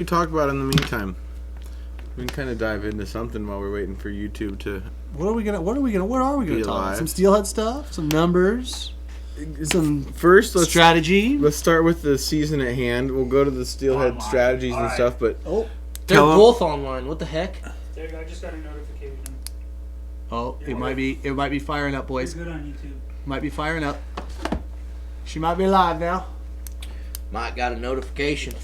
We talk about in the meantime. We can kind of dive into something while we're waiting for YouTube to. What are we gonna talk about? Some Steelhead stuff, some numbers, some let's strategy. Let's start with the season at hand. We'll go to the Steelhead strategies and stuff, but they're both online. What the heck? I just got a notification. Oh, it might be firing up, boys. You're good on YouTube. Might be firing up. She might be live now. Mike got a notification.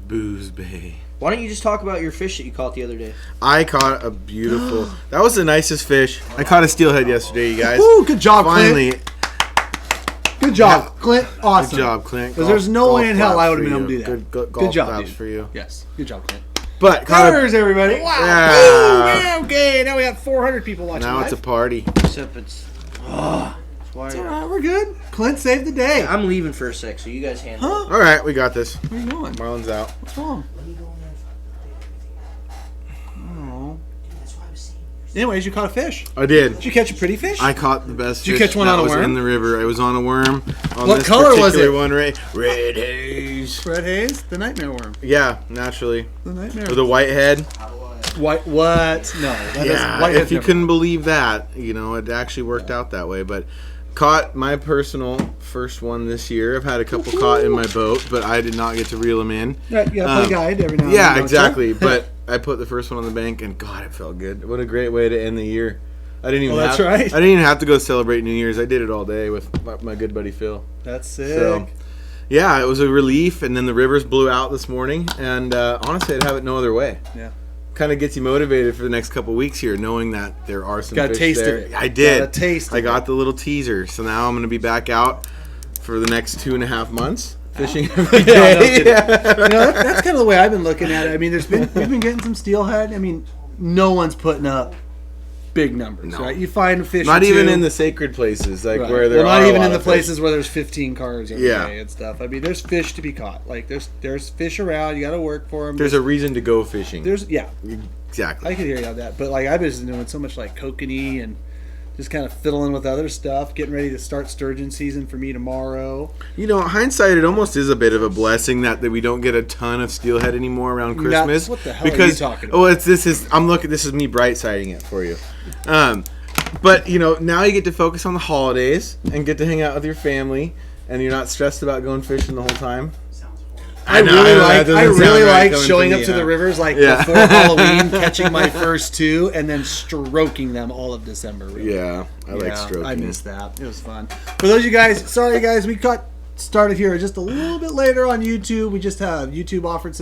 Booze Bay. Why don't you just talk about your fish that you caught the other day? I caught a beautiful. That was the nicest fish. I caught a steelhead yesterday, you guys. Woo, good job, Finally. Clint. Good job, Clint. Awesome. Good job, Clint. Because there's no way in hell I would have been able to do that. Good job, claps dude. for you. Yes, good job, Clint. But There's everybody. Wow. Yeah. Ooh, yeah, okay. Now we got 400 people watching. Now it's a party. Except it's. It's all right. We're good. Clint saved the day. I'm leaving for a sec, so you guys handle it. All right, we got this. Where you going? Marlon's out. What's wrong? Oh. Anyways, you caught a fish. I did. Did you catch a pretty fish? I caught the best Did you fish catch one that on a was worm? in the river. I was on a worm. On What this color was particular it? One, red haze. Red haze, the nightmare worm. Yeah, naturally. The nightmare. Or the whitehead. White what? No. Yeah, if you couldn't believe that, it actually worked out that way. But caught my personal first one this year. I've had a couple caught in my boat, but I did not get to reel them in. Right, you gotta play guide every now and then. Yeah, don't exactly. you? But I put the first one on the bank, and God, it felt good. What a great way to end the year. I didn't even. That's right. I didn't even have to go celebrate New Year's. I did it all day with my good buddy Phil. That's sick. So, yeah, it was a relief. And then the rivers blew out this morning, and honestly, I'd have it no other way. Yeah. Kind of gets you motivated for the next couple weeks here, knowing that there are some Got a fish taste there. of it. I did. Got a taste. I got the little teaser, so now I'm going to be back out for the next 2.5 months fishing every day. That's kind of the way I've been looking at it. I mean, we've been getting some steelhead. I mean, no one's putting up big numbers, right? You find fish. Not even in the sacred places, like right. where there are not even a lot in the of places fish. where there's 15 cars every day and stuff. I mean, there's fish to be caught. Like there's fish around. You got to work for them. There's a reason to go fishing. Exactly. I could hear you on that, but like I've been doing so much like kokanee and just kind of fiddling with other stuff, getting ready to start sturgeon season for me tomorrow. Hindsight, it almost is a bit of a blessing that we don't get a ton of steelhead anymore around Christmas. What the hell are you talking about? Oh, this is me bright siding it for you. But now you get to focus on the holidays and get to hang out with your family, and you're not stressed about going fishing the whole time. I really like showing up to the rivers before Halloween, catching my first two, and then stroking them all of December. Really. Yeah, I like stroking. I missed that. It was fun. For those of you guys, sorry guys, we got started here just a little bit later on YouTube. We just have YouTube offered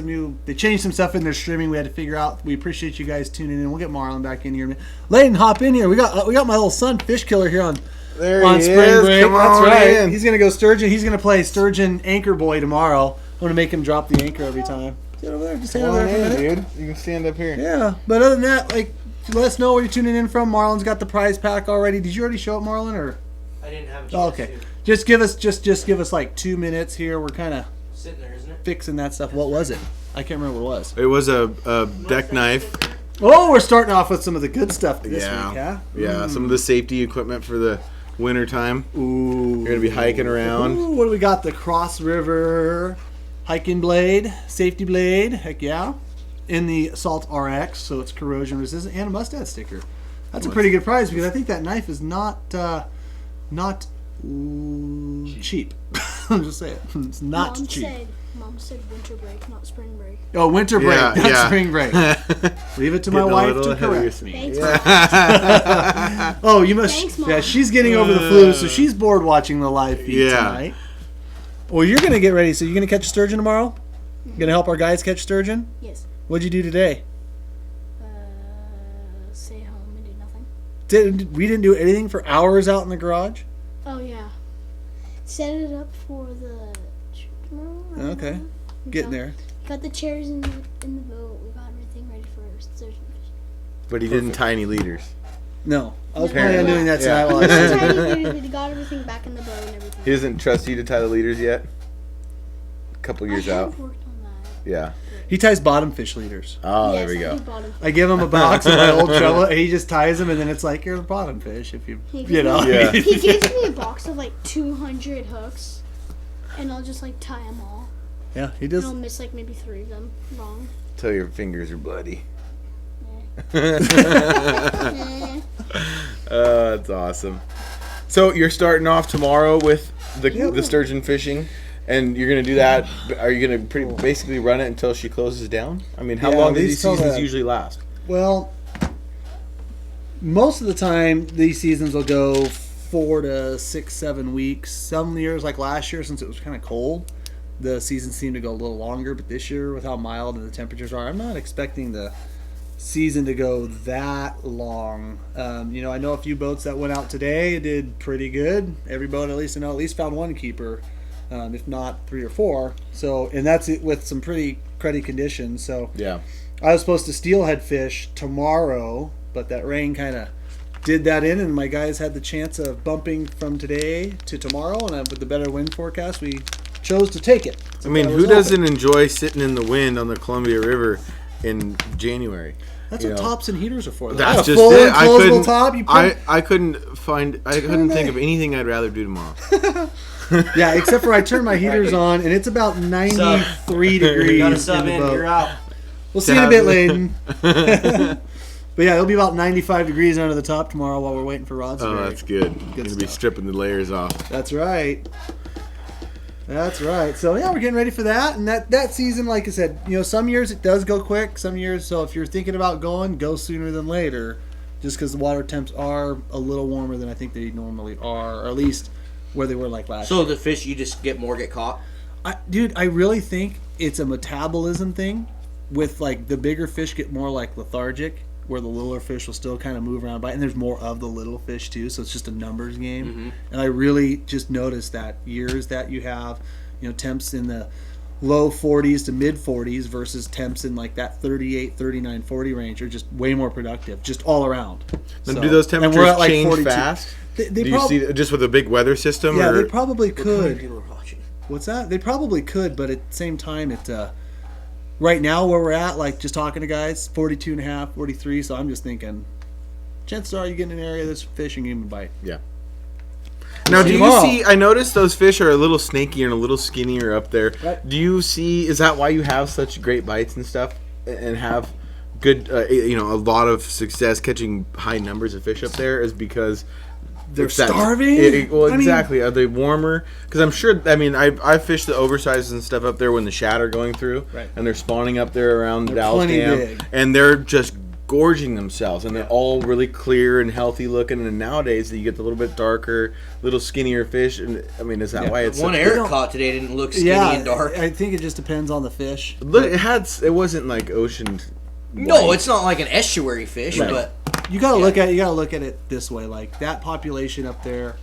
they changed some stuff in their streaming. We had to figure out. We appreciate you guys tuning in. We'll get Marlon back in here. Layden, hop in here. We got my little son, Fish Killer, here on spring break. Come That's on right. in. He's gonna go sturgeon. He's gonna play sturgeon anchor boy tomorrow. I'm gonna make him drop the anchor every time. Get over there. Just stand over there for a minute. Dude. You can stand up here. Yeah, but other than that, let us know where you're tuning in from. Marlon's got the prize pack already. Did you already show it, Marlon, or? I didn't have a chance. Oh, okay. Just give us like 2 minutes here. We're kind of Sitting there, isn't it? fixing that stuff. What was it? I can't remember what it was. It was a deck knife. Oh, we're starting off with some of the good stuff this week, huh? Yeah, some of the safety equipment for the winter time. Ooh. You're gonna be hiking around. Ooh, what do we got? The Cross River hiking blade, safety blade. Heck yeah. In the Salt RX, so it's corrosion resistant, and a Mustad sticker. That's a pretty good prize because I think that knife is not cheap. I'm just saying, it's not cheap. Mom said winter break, not spring break. Oh, winter break, not spring break. Leave it to my wife to correct me. Thanks, Oh, you must. Thanks, Mom. Yeah, she's getting over the flu, so she's bored watching the live feed tonight. Well, you're gonna get ready. So you're gonna catch a sturgeon tomorrow? You gonna help our guys catch sturgeon? Yes. What'd you do today? Stay home and do nothing. We didn't do anything for hours out in the garage. Oh yeah. Set it up for the tomorrow. Okay, getting there. Got the chairs in the boat. We got everything ready for sturgeon fish. But he didn't tie any leaders. No, I was planning on doing that tonight. While I was We got everything back in the boat and everything. He doesn't trust you to tie the leaders yet? A couple years out. I've worked on that. Yeah. He ties bottom fish leaders. Oh, Yes, there we I go. do bottom. I give him a box of my old trouble, and he just ties them, and then it's like, you're the bottom fish if you know. Yeah. He gives me a box of 200 hooks, and I'll just tie them all. Yeah, he does. I'll miss like maybe 3 of them wrong. Till your fingers are bloody. Eh. That's awesome. So you're starting off tomorrow with the sturgeon fishing, and you're gonna do that. Are you gonna basically run it until she closes down? I mean, how long do these seasons usually last? Well, most of the time these seasons will go 4 to 6, 7 weeks. Some years, like last year, since it was kind of cold, the season seemed to go a little longer. But this year, with how mild and the temperatures are, I'm not expecting the season to go that long. I know a few boats that went out today did pretty good. Every boat, at least found one keeper, if not 3 or 4. So, and that's it with some pretty cruddy conditions. So, Yeah. I was supposed to steelhead fish tomorrow, but that rain kind of did that in, and my guys had the chance of bumping from today to tomorrow, and with the better wind forecast, we chose to take it. I mean, who doesn't enjoy sitting in the wind on the Columbia River in January? That's what tops and heaters are for. That's a just full it. enclosable top. I couldn't think of anything I'd rather do tomorrow. Yeah, except for I turn my heaters on, and it's about 93 degrees You gotta in sub the in. boat. You're out. We'll see you in a bit, Layden. But yeah, it'll be about 95 degrees under the top tomorrow while we're waiting for rods. Oh, that's good. Gonna be stuff. stripping the layers off. That's right. That's right. So yeah, we're getting ready for that, and that season, like I said, some years it does go quick. Some years, so if you're thinking about going, go sooner than later, just because the water temps are a little warmer than I think they normally are, or at least where they were like last year. So the fish you just get caught. Dude, I really think it's a metabolism thing. With like the bigger fish get more like lethargic, where the littler fish will still kind of move around by, and there's more of the little fish too, so it's just a numbers game. Mm-hmm. And I really just noticed that years that you have, temps in the low 40s to mid 40s versus temps in like that 38, 39, 40 range are just way more productive, just all around. Then do those temperatures we're at, like, change 42. fast? They Do you see just with a big weather system? Yeah, or? they probably What kind of could. people are watching? What's that? They probably could, but at the same time, right now where we're at, like just talking to guys, 42 and a half, 43. So I'm just thinking, chances are you get in an area that's fishing even bite. Yeah. Now, do you tomorrow. see? I noticed those fish are a little snakier and a little skinnier up there. Right. Do you see? Is that why you have such great bites and stuff, and have good, a lot of success catching high numbers of fish up there? Is because They're it's that- starving? well, I mean- exactly. Are they warmer? Because I'm sure. I mean, I fished the oversizes and stuff up there when the shad are going through, Right. and they're spawning up there around They're Dallas plenty Dam, big. and they're just gorging themselves, and they're all really clear and healthy looking. And nowadays, you get the little bit darker, little skinnier fish. And I mean, is that why it's One such- Eric caught today didn't look skinny Yeah, and dark. I think it just depends on the fish. Look, it wasn't like ocean. No, white. it's not like an estuary fish, Right. but You gotta look at it this way. Like that population up there,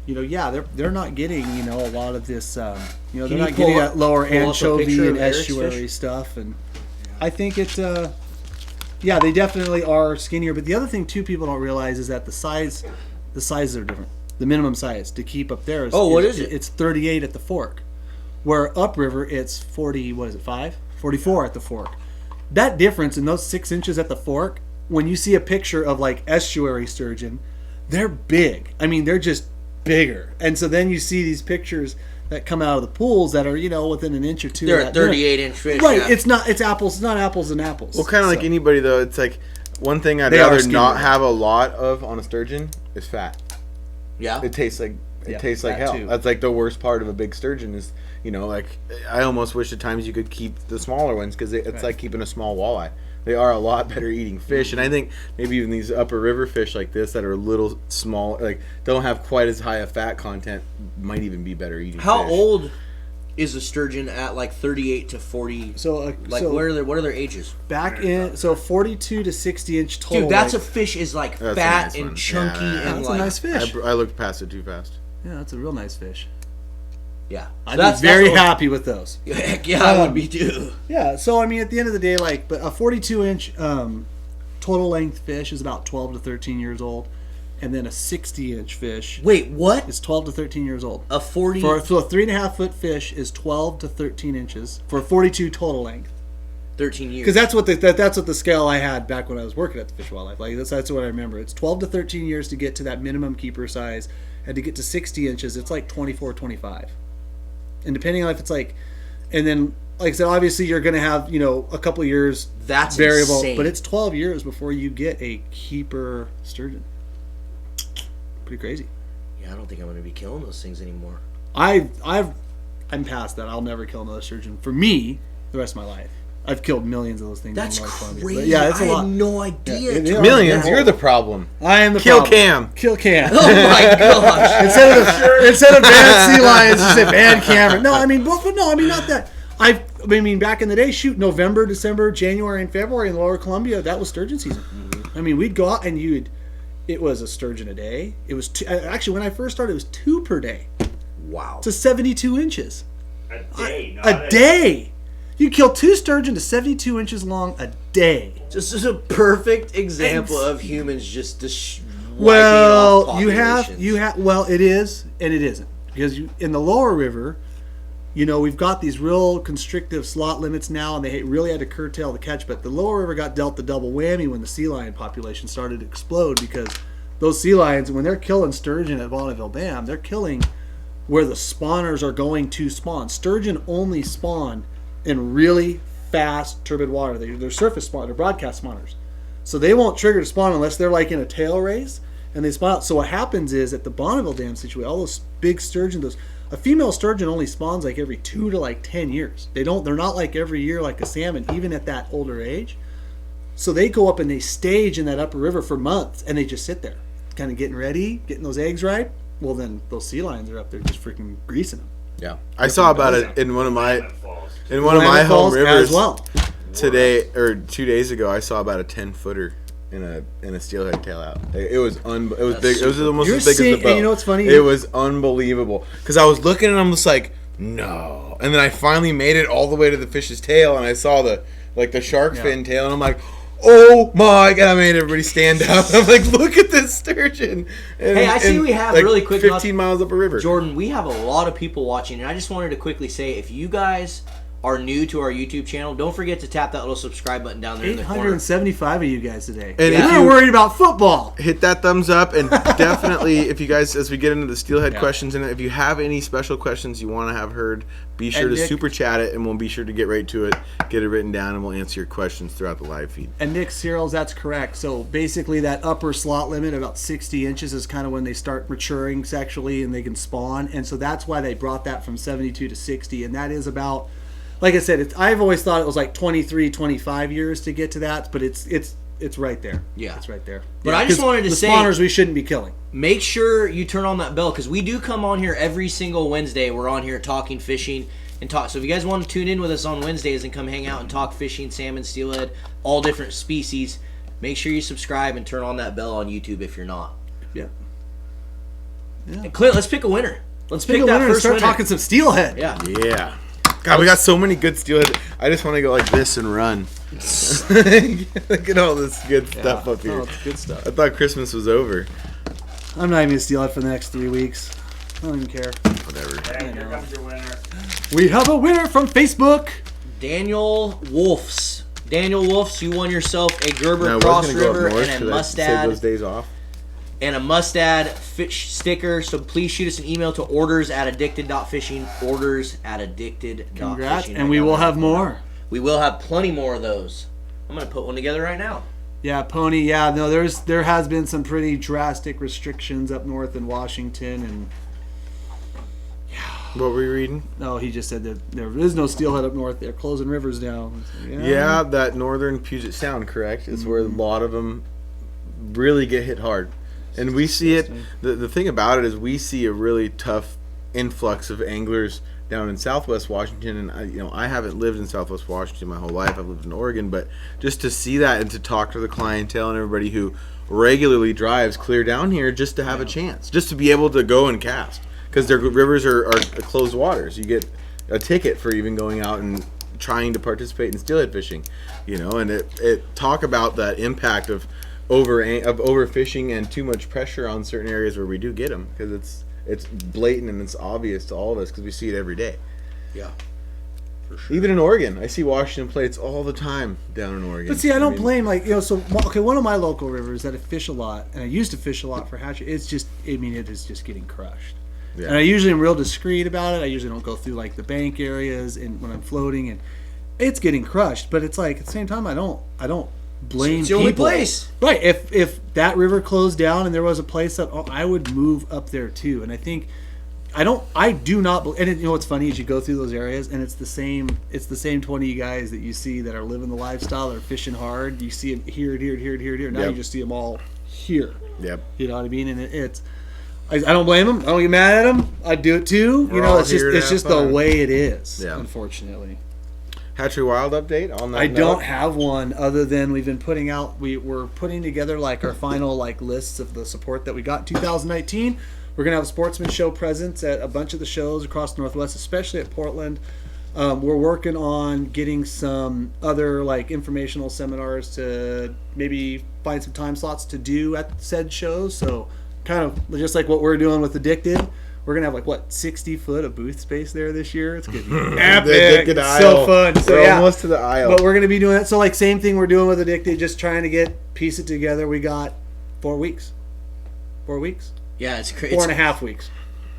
they're not getting a lot of this. They're you not pull getting up- that lower pull up a anchovy picture and of Eric's estuary fish? stuff, and I think it. Yeah, they definitely are skinnier. But the other thing too, people don't realize is that the sizes are different. The minimum size to keep up there is what is it? It's 38 at the fork, where upriver it's 40. What is it? 44 at the fork. That difference in those 6 inches at the fork, when you see a picture of like estuary sturgeon, they're big. I mean, they're just bigger. And so then you see these pictures that come out of the pools that are within an inch or two. they're of a that. 38-inch fish. Right. yeah. It's apples. It's not apples and apples. Well, kind of like So, anybody though. It's like one thing I'd They are rather skinnier. not have a lot of on a sturgeon is fat. Yeah. It tastes like Yeah, tastes like that hell. too. That's like the worst part of a big sturgeon is like I almost wish at times you could keep the smaller ones because it's like keeping a small walleye. They are a lot better eating fish, and I think maybe even these upper river fish like this that are a little small, like don't have quite as high a fat content, might even be better eating. How fish. old is a sturgeon at like 38 to 40? So, Like what are their ages? back in 42 to 60 inch total. Dude, that's a length. fish is like That's a fat nice and one. chunky Yeah, and That's like a nice fish. I looked past it too fast. Yeah, that's a real nice fish. yeah. I'd That's be very what- happy with those. Heck yeah, I would be too. Yeah, so I mean, at the end of the day, but a 42-inch total length fish is about 12 to 13 years old, and then a 60-inch fish Wait, what? is 12 to 13 years old. A 40? So a 3.5 foot fish is 12 to 13 inches for a 42 total length. 13 years. Because that's what the scale I had back when I was working at the Fish and Wildlife. Like that's what I remember. It's 12 to 13 years to get to that minimum keeper size, and to get to 60 inches, it's like 24, 25. And depending on if it's like And then, like I said, obviously you're going to have, a couple of years That's variable, insane. but it's 12 years before you get a keeper sturgeon. Pretty crazy. Yeah, I don't think I'm going to be killing those things anymore. I'm past that. I'll never kill another sturgeon. For me, the rest of my life. I've killed millions of those things. That's in North Columbia. crazy. But yeah, it's a I lot. had no idea. Yeah, it- Millions. You're the problem. I am the Kill problem. Cam. Kill Cam. Oh my gosh. instead of banned sea lions, you say banned Cameron. No, I mean, not that. I mean, back in the day, shoot, November, December, January, and February in Lower Columbia, that was sturgeon season. I mean, we'd go out and it was a sturgeon a day. It was actually, when I first started, it was 2 per day Wow. to 72 inches. A day, not A day. You kill 2 sturgeon to 72 inches long a day. This is a perfect example of humans just Well, you have. Well, it is and it isn't, because in the lower river, we've got these real constrictive slot limits now, and they really had to curtail the catch. But the lower river got dealt the double whammy when the sea lion population started to explode, because those sea lions, when they're killing sturgeon at Bonneville Dam, they're killing where the spawners are going to spawn. Sturgeon only spawn in really fast, turbid water. They're surface spawn, they're broadcast spawners. So they won't trigger to spawn unless they're like in a tail race, and they spawn out. So what happens is, at the Bonneville Dam situation, all those big sturgeon, a female sturgeon only spawns like every 2 to 10 years. They're not like every year like a salmon, even at that older age. So they go up and they stage in that upper river for months, and they just sit there, kind of getting ready, getting those eggs ripe. Well, then those sea lions are up there just freaking greasing them. Yeah, I saw about it in one of my Falls. home Falls rivers as well. today or 2 days ago. I saw about a 10-footer in a steelhead tail out. It was it was big. It was almost You're as big as seeing- the boat. and you know what's funny? It was unbelievable, because I was looking and I'm just like, no. And then I finally made it all the way to the fish's tail, and I saw the shark fin tail, and I'm like, oh my god! I made everybody stand up. I'm like, look at this sturgeon. And, Hey, I see we have really quick 15 miles up a river. Jordan, we have a lot of people watching, and I just wanted to quickly say, if you guys are new to our YouTube channel, don't forget to tap that little subscribe button down there in the corner. 875 of you guys today. And You're if not you- worried about football. Hit that thumbs up, and definitely, if you guys, as we get into the steelhead questions, and if you have any special questions you want to have heard, be sure And to Nick- super chat it, and we'll be sure to get right to it, get it written down, and we'll answer your questions throughout the live feed. And Nick Searles, that's correct. So basically, that upper slot limit, about 60 inches, is kind of when they start maturing sexually and they can spawn. And so that's why they brought that from 72 to 60. And that is about, like I said, I've always thought it was like 23, 25 years to get to that, but it's right there. Yeah. It's right there. But I just 'cause wanted to the say- spawners we shouldn't be killing. Make sure you turn on that bell, because we do come on here every single Wednesday. We're on here talking fishing and talk. So if you guys want to tune in with us on Wednesdays and come hang out and talk fishing, salmon, steelhead, all different species, make sure you subscribe and turn on that bell on YouTube if you're not. Yeah. And Clint, let's pick a winner. Let's Pick pick a that winner and first start winner. talking some steelhead. Yeah. Yeah. God, we got so many good steelhead. I just want to go like this and run. Look at all this good stuff up here. Oh, it's good stuff. I thought Christmas was over. I'm not even going to steelhead for the next 3 weeks. I don't even care. Whatever. And here comes your winner. We have a winner from Facebook. Daniel Wolfs. Daniel Wolfs, you won yourself a Gerber Now, Cross we're gonna go up River north and a 'cause I saved Mustad. those days off. And a Mustad fish sticker. So please shoot us an email to orders@addicted.fishing. Orders@addicted.fishing. Congrats. And we will have more. We will have plenty more of those. I'm gonna put one together right now. Yeah, Pony. Yeah, no, there has been some pretty drastic restrictions up north in Washington, and What were you reading? no, he just said that there is no steelhead up north. They're closing rivers down. Yeah, that northern Puget Sound, correct, is where a lot of them really get hit hard. And we see it, the thing about it is we see a really tough influx of anglers down in Southwest Washington. And I haven't lived in Southwest Washington my whole life. I've lived in Oregon. But just to see that and to talk to the clientele and everybody who regularly drives clear down here just to have a chance, just to be able to go and cast. Because their rivers are closed waters. You get a ticket for even going out and trying to participate in steelhead fishing, and it talk about that impact of overfishing and too much pressure on certain areas where we do get them, because it's blatant and it's obvious to all of us because we see it every day. Yeah. For sure. Even in Oregon, I see Washington plates all the time down in Oregon. But see, I don't blame one of my local rivers that I fish a lot, and I used to fish a lot for hatchery. It is just getting crushed. Yeah. And I usually am real discreet about it. I usually don't go through like the bank areas and when I'm floating, and it's getting crushed. But it's like at the same time, I don't blame It's the only people. place. Right. If that river closed down and there was a place that I would move up there too. And I think I do not. And you know what's funny is you go through those areas and it's the same 20 guys that you see that are living the lifestyle, that are fishing hard. You see them here. Now Yep. you just see them all here. Yep. You know what I mean? And I don't blame them. I don't get mad at them. I do it too. We're all It's here to have just fun. the way it is. Yeah. Unfortunately. Hatchery Wild update on that. I note? don't have one other than we've been putting out. We're putting together like our final like lists of the support that we got in 2019. We're gonna have a sportsman show presence at a bunch of the shows across the Northwest, especially at Portland. We're working on getting some other like informational seminars to maybe find some time slots to do at said shows. So kind of just like what we're doing with Addicted. We're gonna have like 60 foot of booth space there this year. It's gonna be epic. Addicted It's aisle. so fun. So We're yeah, almost to the aisle. but we're gonna be doing that. So like same thing we're doing with Addicted, just trying to piece it together. We got 4 weeks. 4 weeks? Yeah, it's crazy. 4.5 weeks.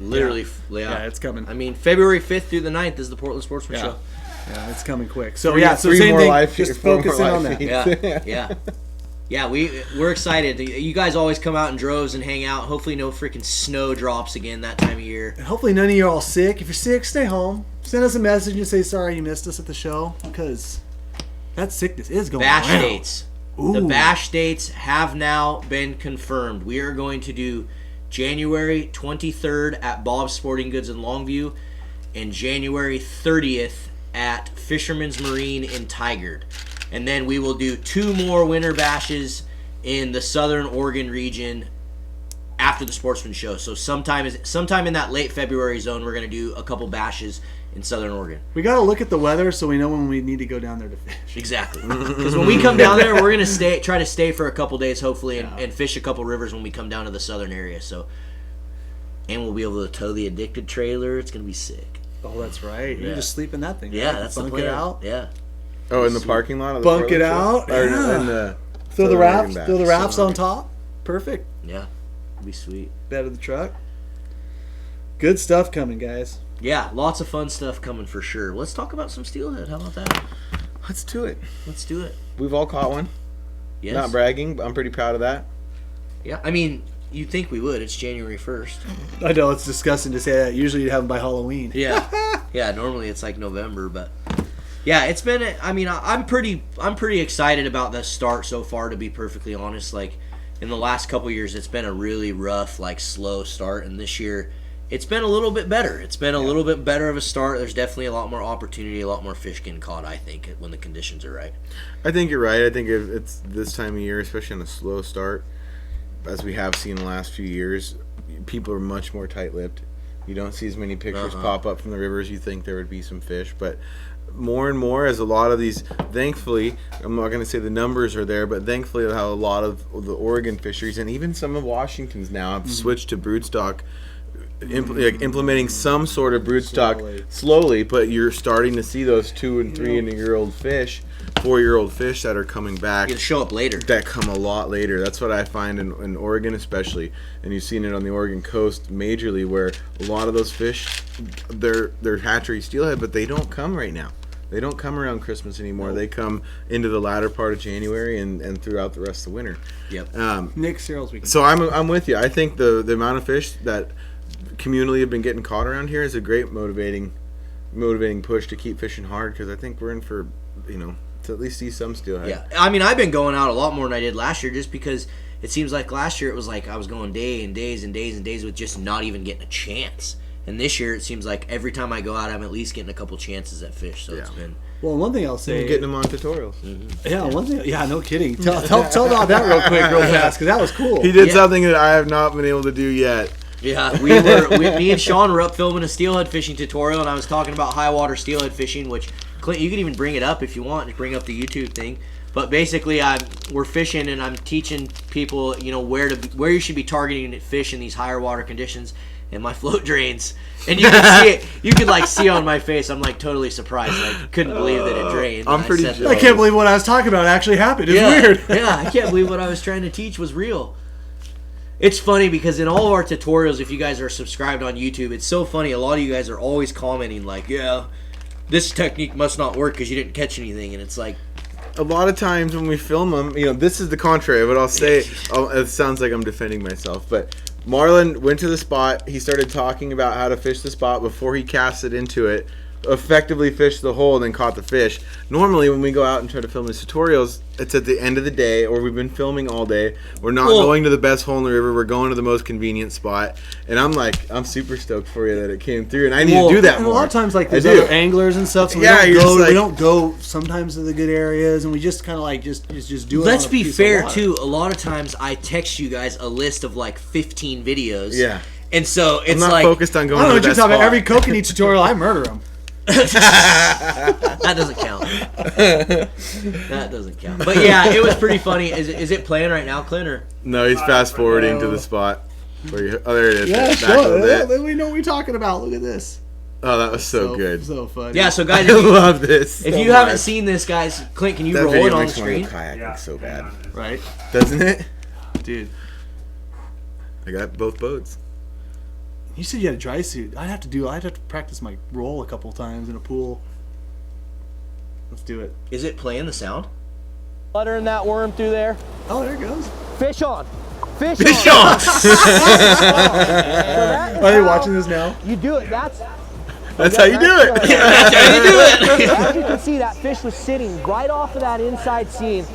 Literally, Yeah, it's coming. I mean, February 5th through the 9th is the Portland Sportsman Yeah. Show. Yeah, it's coming quick. So Three- yeah, so three same more thing. live Just feed- 4 more focus in live on that. feeds. Yeah, yeah. We're excited. You guys always come out in droves and hang out. Hopefully, no freaking snow drops again that time of year. And hopefully none of you are all sick. If you're sick, stay home. Send us a message and say sorry you missed us at the show, because that sickness is going Bash around. dates. Ooh. The bash dates have now been confirmed. We are going to do January 23rd at Bob's Sporting Goods in Longview and January 30th at Fisherman's Marine in Tigard. And then we will do 2 more winter bashes in the Southern Oregon region after the Sportsman Show. So sometime in that late February zone, we're going to do a couple bashes in Southern Oregon. We got to look at the weather so we know when we need to go down there to fish. Exactly. Because when we come down there, we're gonna try to stay for a couple days, hopefully, and fish a couple rivers when we come down to the southern area. So, and we'll be able to tow the Addicted trailer. It's gonna be sick. Oh, that's right. You Yeah. just sleep in that thing. Yeah, right? that's Bunk the plan. it out. Yeah. Oh, in the parking lot of the Bunk it Portland show? out. Or Yeah. in the Throw the Southern rafts. Oregon Throw the batch. rafts Southern on top. Perfect. Yeah. It'll be sweet. Bed of the truck. Good stuff coming, guys. Yeah, lots of fun stuff coming for sure. Let's talk about some steelhead. How about that? Let's do it. Let's do it. We've all caught one. Yes. Not bragging, but I'm pretty proud of that. Yeah. I mean, you'd think we would. It's January 1st. I know it's disgusting to say that. Usually you'd have them by Halloween. Yeah, yeah. Normally it's like November, but yeah, it's been. I mean, I'm pretty excited about the start so far. To be perfectly honest, like in the last couple years, it's been a really rough, like slow start, and this year it's been a little bit better. It's been a little bit better of a start. There's definitely a lot more opportunity, a lot more fish getting caught. I think when the conditions are right. I think you're right. I think if it's this time of year, especially on a slow start, as we have seen the last few years, people are much more tight-lipped. You don't see as many pictures pop up from the rivers. You think there would be some fish, but more and more, as a lot of these, thankfully, I'm not going to say the numbers are there, but thankfully how a lot of the Oregon fisheries and even some of Washington's now have switched to broodstock, implementing some sort of broodstock slowly, but you're starting to see those 2 and 3 year old fish, 4-year-old fish that are coming back. It'll show up later. That come a lot later. That's what I find in Oregon especially, and you've seen it on the Oregon coast majorly, where a lot of those fish, they're hatchery steelhead, but they don't come right now. They don't come around Christmas anymore. They come into the latter part of January and throughout the rest of the winter. Yep. Nick Searles weekend. So I'm with you. I think the amount of fish that communally have been getting caught around here is a great motivating push to keep fishing hard, because I think we're in for, to at least see some steelhead. Yeah, I mean, I've been going out a lot more than I did last year, just because it seems like last year it was like I was going day and days and days and days with just not even getting a chance. And this year it seems like every time I go out, I'm at least getting a couple chances at fish. So it's been. Well, one thing I'll say. And getting them on tutorials. Yeah, one thing. Yeah, no kidding. Tell about that real quick, real fast, because that was cool. He did something that I have not been able to do yet. Yeah, me and Sean were up filming a steelhead fishing tutorial, and I was talking about high water steelhead fishing, which Clint, you can even bring it up if you want, just bring up the YouTube thing. But basically, we're fishing, and I'm teaching people, where you should be targeting fish in these higher water conditions. And my float drains, and you can see it. You could see on my face. I'm totally surprised. I couldn't believe that it drained. I'm pretty I can't believe what I was talking about actually happened. It's weird. Yeah, I can't believe what I was trying to teach was real. It's funny because in all of our tutorials, if you guys are subscribed on YouTube, it's so funny. A lot of you guys are always commenting like, yeah, this technique must not work because you didn't catch anything. And it's like, a lot of times when we film them, this is the contrary. But I'll say, it sounds like I'm defending myself, but Marlon went to the spot. He started talking about how to fish the spot before he cast it into it. Effectively fished the hole and then caught the fish. Normally when we go out and try to film these tutorials, it's at the end of the day, or we've been filming all day. We're not going to the best hole in the river. We're going to the most convenient spot. And I'm super stoked for you that it came through. And I need to do that and more. a lot of times, like, there's other anglers and stuff, so we don't go sometimes to the good areas, and we just kind of like just do it. Let's be fair too. A lot of times I text you guys a list of like 15 videos. Yeah. And so it's I'm not like, focused on going I don't know to what the you're best talking about. spot. Every kokanee tutorial, I murder them. that doesn't count. That doesn't count. But yeah, it was pretty funny. Is it playing right now, Clint? Or? No, he's fast forwarding to the spot. There it is. Yeah, Back sure. a little bit. We know what we're talking about. Look at this. Oh, that was so good. So funny. Yeah, so guys, I love this. If so you haven't much. seen this, guys, Clint, can you That roll video it on the makes me want to screen? go kayaking so bad, Right? doesn't it? Dude. I got both boats. You said you had a dry suit. I'd have to practice my roll a couple times in a pool. Let's do it. Is it playing the sound? Buttering that worm through there. Oh, there it goes. Fish on. Fish Fish on. on! Are they watching this now? You do it. That's That's how you do it. That's how you do it. As you can see, that fish was sitting right off of that inside seam,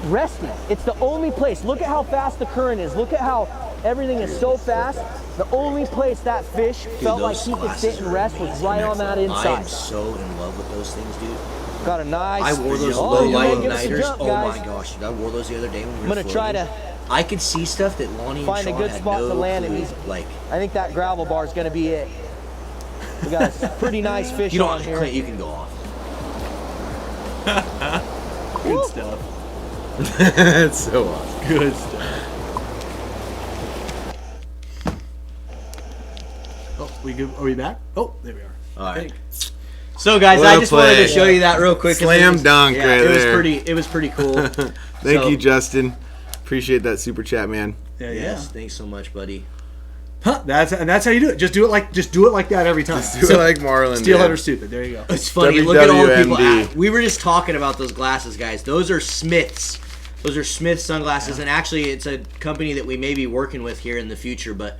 resting. It's the only place. Look at how fast the current is. Look at how everything is so fast. The only place that fish felt like he could sit and rest was right on that I am inside. so in love with those things, dude. Got a nice. I wore those Oh, low light give us a igniters. jump, Oh guys. my gosh, dude, I wore those the other day when we were I'm gonna try floating. to I could see stuff that Lonnie and find a Sean good had spot no to land clue. in these. Like, I think that gravel bar is gonna be it. We got a pretty nice fish you on don't, here. Clint, you can go off. Good stuff. That's so awesome. Good stuff. Oh, we good? Are we back? Oh, there we are. All right. Thank- So guys, What I a just wanted play. to show you that real quick. 'cause Slam it was, dunk yeah, right it was there. It was pretty cool. Thank So- you, Justin. Appreciate that super chat, man. Yeah, Yes, thanks so much, buddy. Huh, that's how you do it. Just do it like that every time. Do it like Marlon. Steelhead or did. stupid. There you go. It's funny. Look at all the people. WWMD. We were just talking about those glasses, guys. Those are Smiths. Those are Smith sunglasses, and actually, it's a company that we may be working with here in the future. But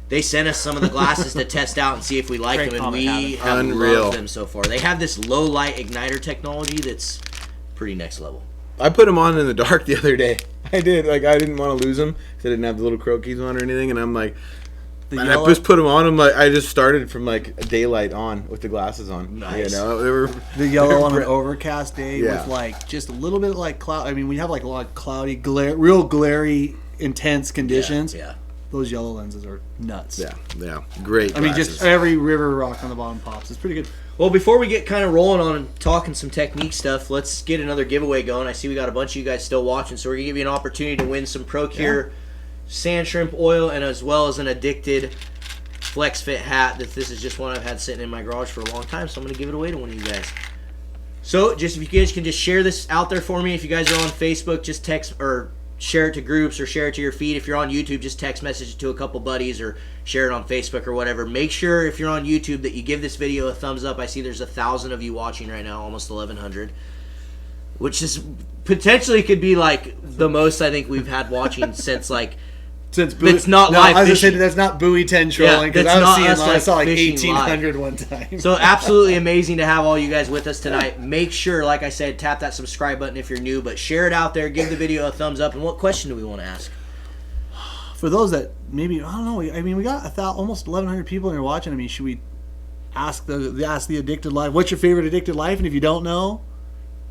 they sent us some of the glasses to test out and see if we like Great them, and comment, we Adam. have Unreal. loved them so far. They have this low light igniter technology that's pretty next level. I put them on in the dark the other day. I did. Like, I didn't want to lose them because I didn't have the little croquis on or anything. And I'm like, and I yellow- just put them on. I'm like, I just started from like daylight on with the glasses on. Nice. You know, they were The yellow on an overcast day Yeah. with like just a little bit like cloud. I mean, we have like a lot of cloudy, real glary, intense conditions. Yeah. Those yellow lenses are nuts. yeah, great. I mean, glasses. just every river rock on the bottom pops. It's pretty good. Well, before we get kind of rolling on and talking some technique stuff, let's get another giveaway going. I see we got a bunch of you guys still watching, so we're going to give you an opportunity to win some Procure sand shrimp oil and as well as an Addicted Flex Fit hat. This is just one I've had sitting in my garage for a long time, so I'm going to give it away to one of you guys. So, just if you guys can just share this out there for me. If you guys are on Facebook, just text or share it to groups or share it to your feed. If you're on YouTube, just text message it to a couple buddies or share it on Facebook or whatever. Make sure if you're on YouTube that you give this video a thumbs up. I see there's 1,000 of you watching right now, almost 1,100, which is potentially could be like the most I think we've had watching since like Since That's not live I was gonna fishing. say that's not buoy 10 trolling because that's I was not seeing us, I like, saw like fishing 1,800 one time. So absolutely amazing to have all you guys with us tonight. Make sure, like I said, tap that subscribe button if you're new, but share it out there. Give the video a thumbs up. And what question do we want to ask? For those that maybe I don't know, I mean we got almost 1,100 people in here watching. I mean, should we ask the Addicted Life? What's your favorite Addicted Life? And if you don't know,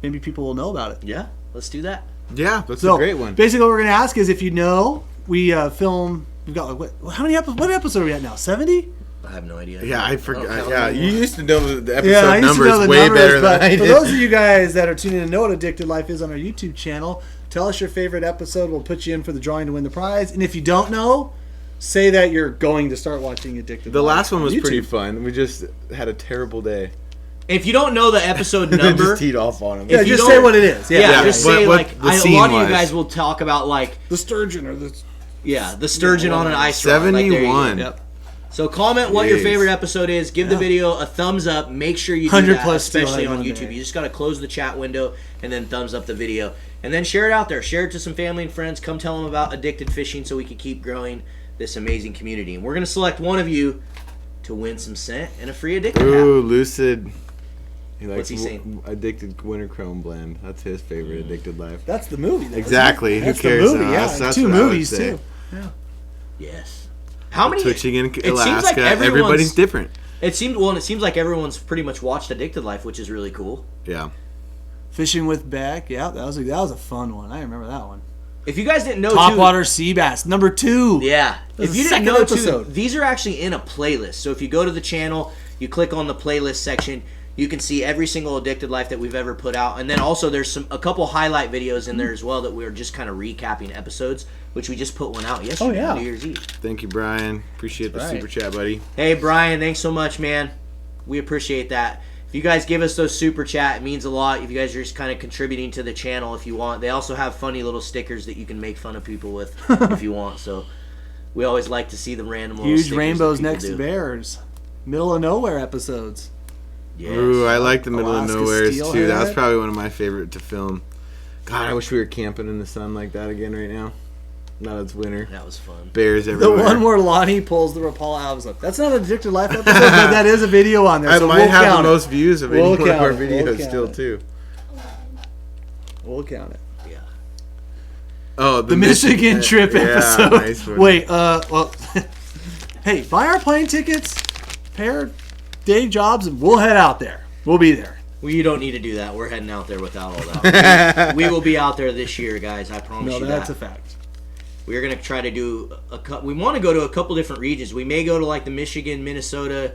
maybe people will know about it. Yeah, let's do that. yeah, that's So a great one. basically, what we're gonna ask is if you know, we film. We've got like how many episodes? What episode are we at now? 70? I have no idea. Yeah, I don't forgot. count Yeah, them you anymore. used to know the episode Yeah, I used to numbers know the way numbers, better but than I for did. those of you guys that are tuning in and know what Addicted Life is on our YouTube channel, tell us your favorite episode. We'll put you in for the drawing to win the prize. And if you don't know, say that you're going to start watching Addicted The Life last one on was pretty YouTube. fun. We just had a terrible day. If you don't know the episode number, just teed off on him. Yeah, if you just don't- say what it is. yeah, Yeah, just what- say what like the a scene lot of you was. guys will talk about like The sturgeon or the Yeah, the sturgeon on an ice rod. 71. Yep. So comment what your Jeez. favorite episode is. Give the video a thumbs up. Make sure you do 100 that, plus especially Steelhead on one YouTube. day. You just got to close the chat window and then thumbs up the video. And then share it out there. Share it to some family and friends. Come tell them about Addicted Fishing so we can keep growing this amazing community. And we're going to select one of you to win some scent and a free Addicted Ooh, hat. Lucid. He likes What's he saying? Addicted Winter Chrome blend. That's his favorite Addicted Life. That's the movie. Though, Exactly. isn't it? Who That's cares? The movie, No, yeah. that's Two what I would movies say. too. Yeah. Yes. How many? Twitching in seems Alaska. like Everybody's different. It seems like everyone's pretty much watched Addicted Life, which is really cool. Yeah. Fishing with Beck. Yeah, that was a fun one. I remember that one. If you guys didn't know, Topwater sea bass number 2. Yeah. That's If the you didn't second know, episode. too, these are actually in a playlist. So if you go to the channel, you click on the playlist section, you can see every single Addicted Life that we've ever put out. And then also there's a couple highlight videos in there as well that we're just kind of recapping episodes, which we just put one out yesterday yeah. on New Year's Eve. Thank you, Brian. Appreciate the That's right. super chat, buddy. Hey, Brian, thanks so much, man. We appreciate that. If you guys give us those super chat, it means a lot. If you guys are just kind of contributing to the channel if you want. They also have funny little stickers that you can make fun of people with if you want. So we always like to see the random little Huge stickers rainbows that people next do. to bears. Middle of nowhere episodes. Yes. Ooh, I like the middle Alaska of nowheres too. That was Steelhead. probably one of my favorite to film. God, I wish we were camping in the sun like that again right now. Now it's winter. That was fun. Bears The everywhere. one where Lonnie pulls the Rapala out. I was like, that's not an Addicted Life episode, but that is a video on there. I So might we'll have count the it. most views of any We'll one of count our it. We'll videos count still it. too. We'll count it. Yeah. Oh, The Michigan trip yeah, episode. Nice one. Wait, well, hey, buy our plane tickets, pay our day jobs, and we'll head out there. We'll be there. Well, you don't need to do that. We're heading out there without all that. we will be out there this year, guys. I promise No, you that's that. a fact. We're going to try to do we want to go to a couple different regions. We may go to like the Michigan, Minnesota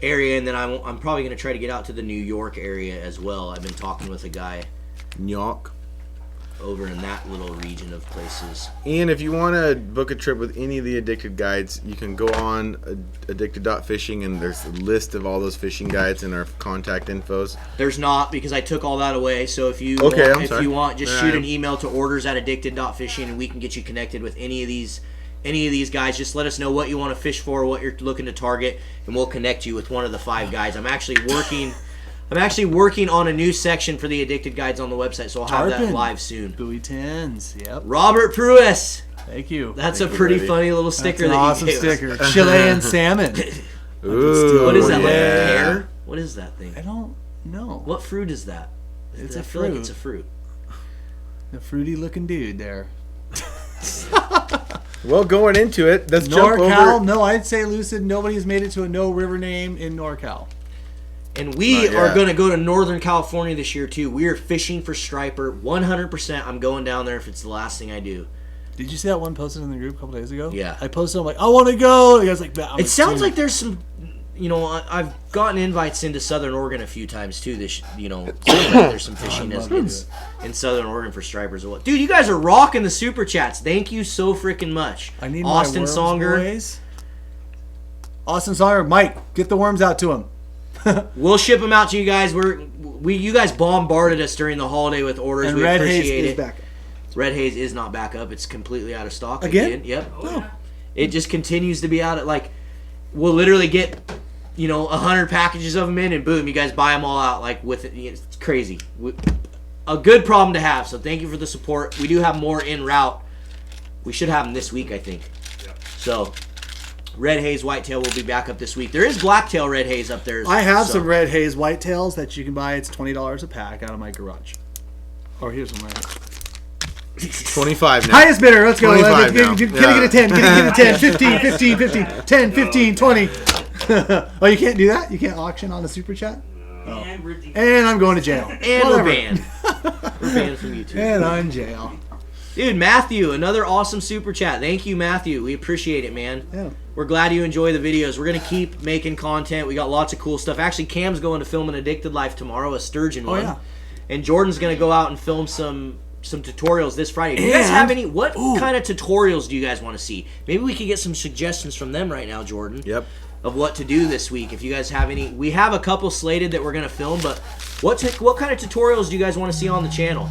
area, and then I'm probably going to try to get out to the New York area as well. I've been talking with a guy Nyok. over in that little region of places. And if you want to book a trip with any of the Addicted guides, you can go on addicted.fishing, and there's a list of all those fishing guides in our contact infos. There's not, because I took all that away. So if you Okay, want, I'm if sorry. you want, just Yeah, shoot I- an email to orders@addicted.fishing, and we can get you connected with any of these guys. Just let us know what you want to fish for, what you're looking to target, and we'll connect you with one of the 5 guides. I'm actually working on a new section for the Addicted guides on the website, so I'll have that Tarpon. live soon. Buoy 10s. Yep. Robert Pruis. Thank you. That's Thank a you, pretty buddy. funny little sticker That's an that awesome you gave us. sticker. Chilean salmon. Ooh, What is that, like a yeah. pear? What is that thing? I don't know. What fruit is that? It's I a feel like fruit. it's a fruit. A fruity looking dude there. Well, going into it, let's jump NorCal? over. No, I'd say Lucid. Nobody's made it to a no river name in NorCal. And we Not are yet. going to go to Northern California this year, too. We are fishing for striper. 100%. I'm going down there if it's the last thing I do. Did you see that one posted in the group a couple days ago? Yeah. I posted. I'm like, I want to go. And the guy's like, It sounds like there's some, I've gotten invites into Southern Oregon a few times, too. There's some fishing in Southern Oregon for stripers as well. Dude, you guys are rocking the super chats. Thank you so freaking much. I need Austin my worms, Songer. boys. Austin Songer, Mike, get the worms out to him. We'll ship them out to you guys. You guys bombarded us during the holiday with orders. And we Red Haze appreciate is it. back. Red Haze is not back up. It's completely out of stock Again? Yep. Oh. It just continues to be out at we'll literally get 100 packages of them in, and boom, you guys buy them all out with it. It's crazy. A good problem to have. So thank you for the support. We do have more en route. We should have them this week, I think. So Red Haze Whitetail will be back up this week. There is Blacktail Red Haze up there. I have so- some Red Haze whitetails that you can buy. It's $20 a pack out of my garage. Oh, here's one right here. 25 now. Highest bidder, let's go. 25 now. Can I get a 10? Can I get a 10? 15, 15, 15, 10, 15, 20. Oh, you can't do that? You can't auction on a super chat? And I'm going to jail. And Whatever. we're banned. We're banned from YouTube. And I'm in jail. Dude, Matthew, another awesome super chat. Thank you, Matthew. We appreciate it, man. Yeah. We're glad you enjoy the videos. We're going to keep making content. We got lots of cool stuff. Actually, Cam's going to film an Addicted Life tomorrow, a sturgeon one. yeah. And Jordan's going to go out and film some tutorials this Friday. Do you guys And- have any? What kind of tutorials do you guys want to see? Maybe we could get some suggestions from them right now, Jordan. Yep. Of what to do this week. If you guys have any, we have a couple slated that we're going to film, but what kind of tutorials do you guys want to see on the channel?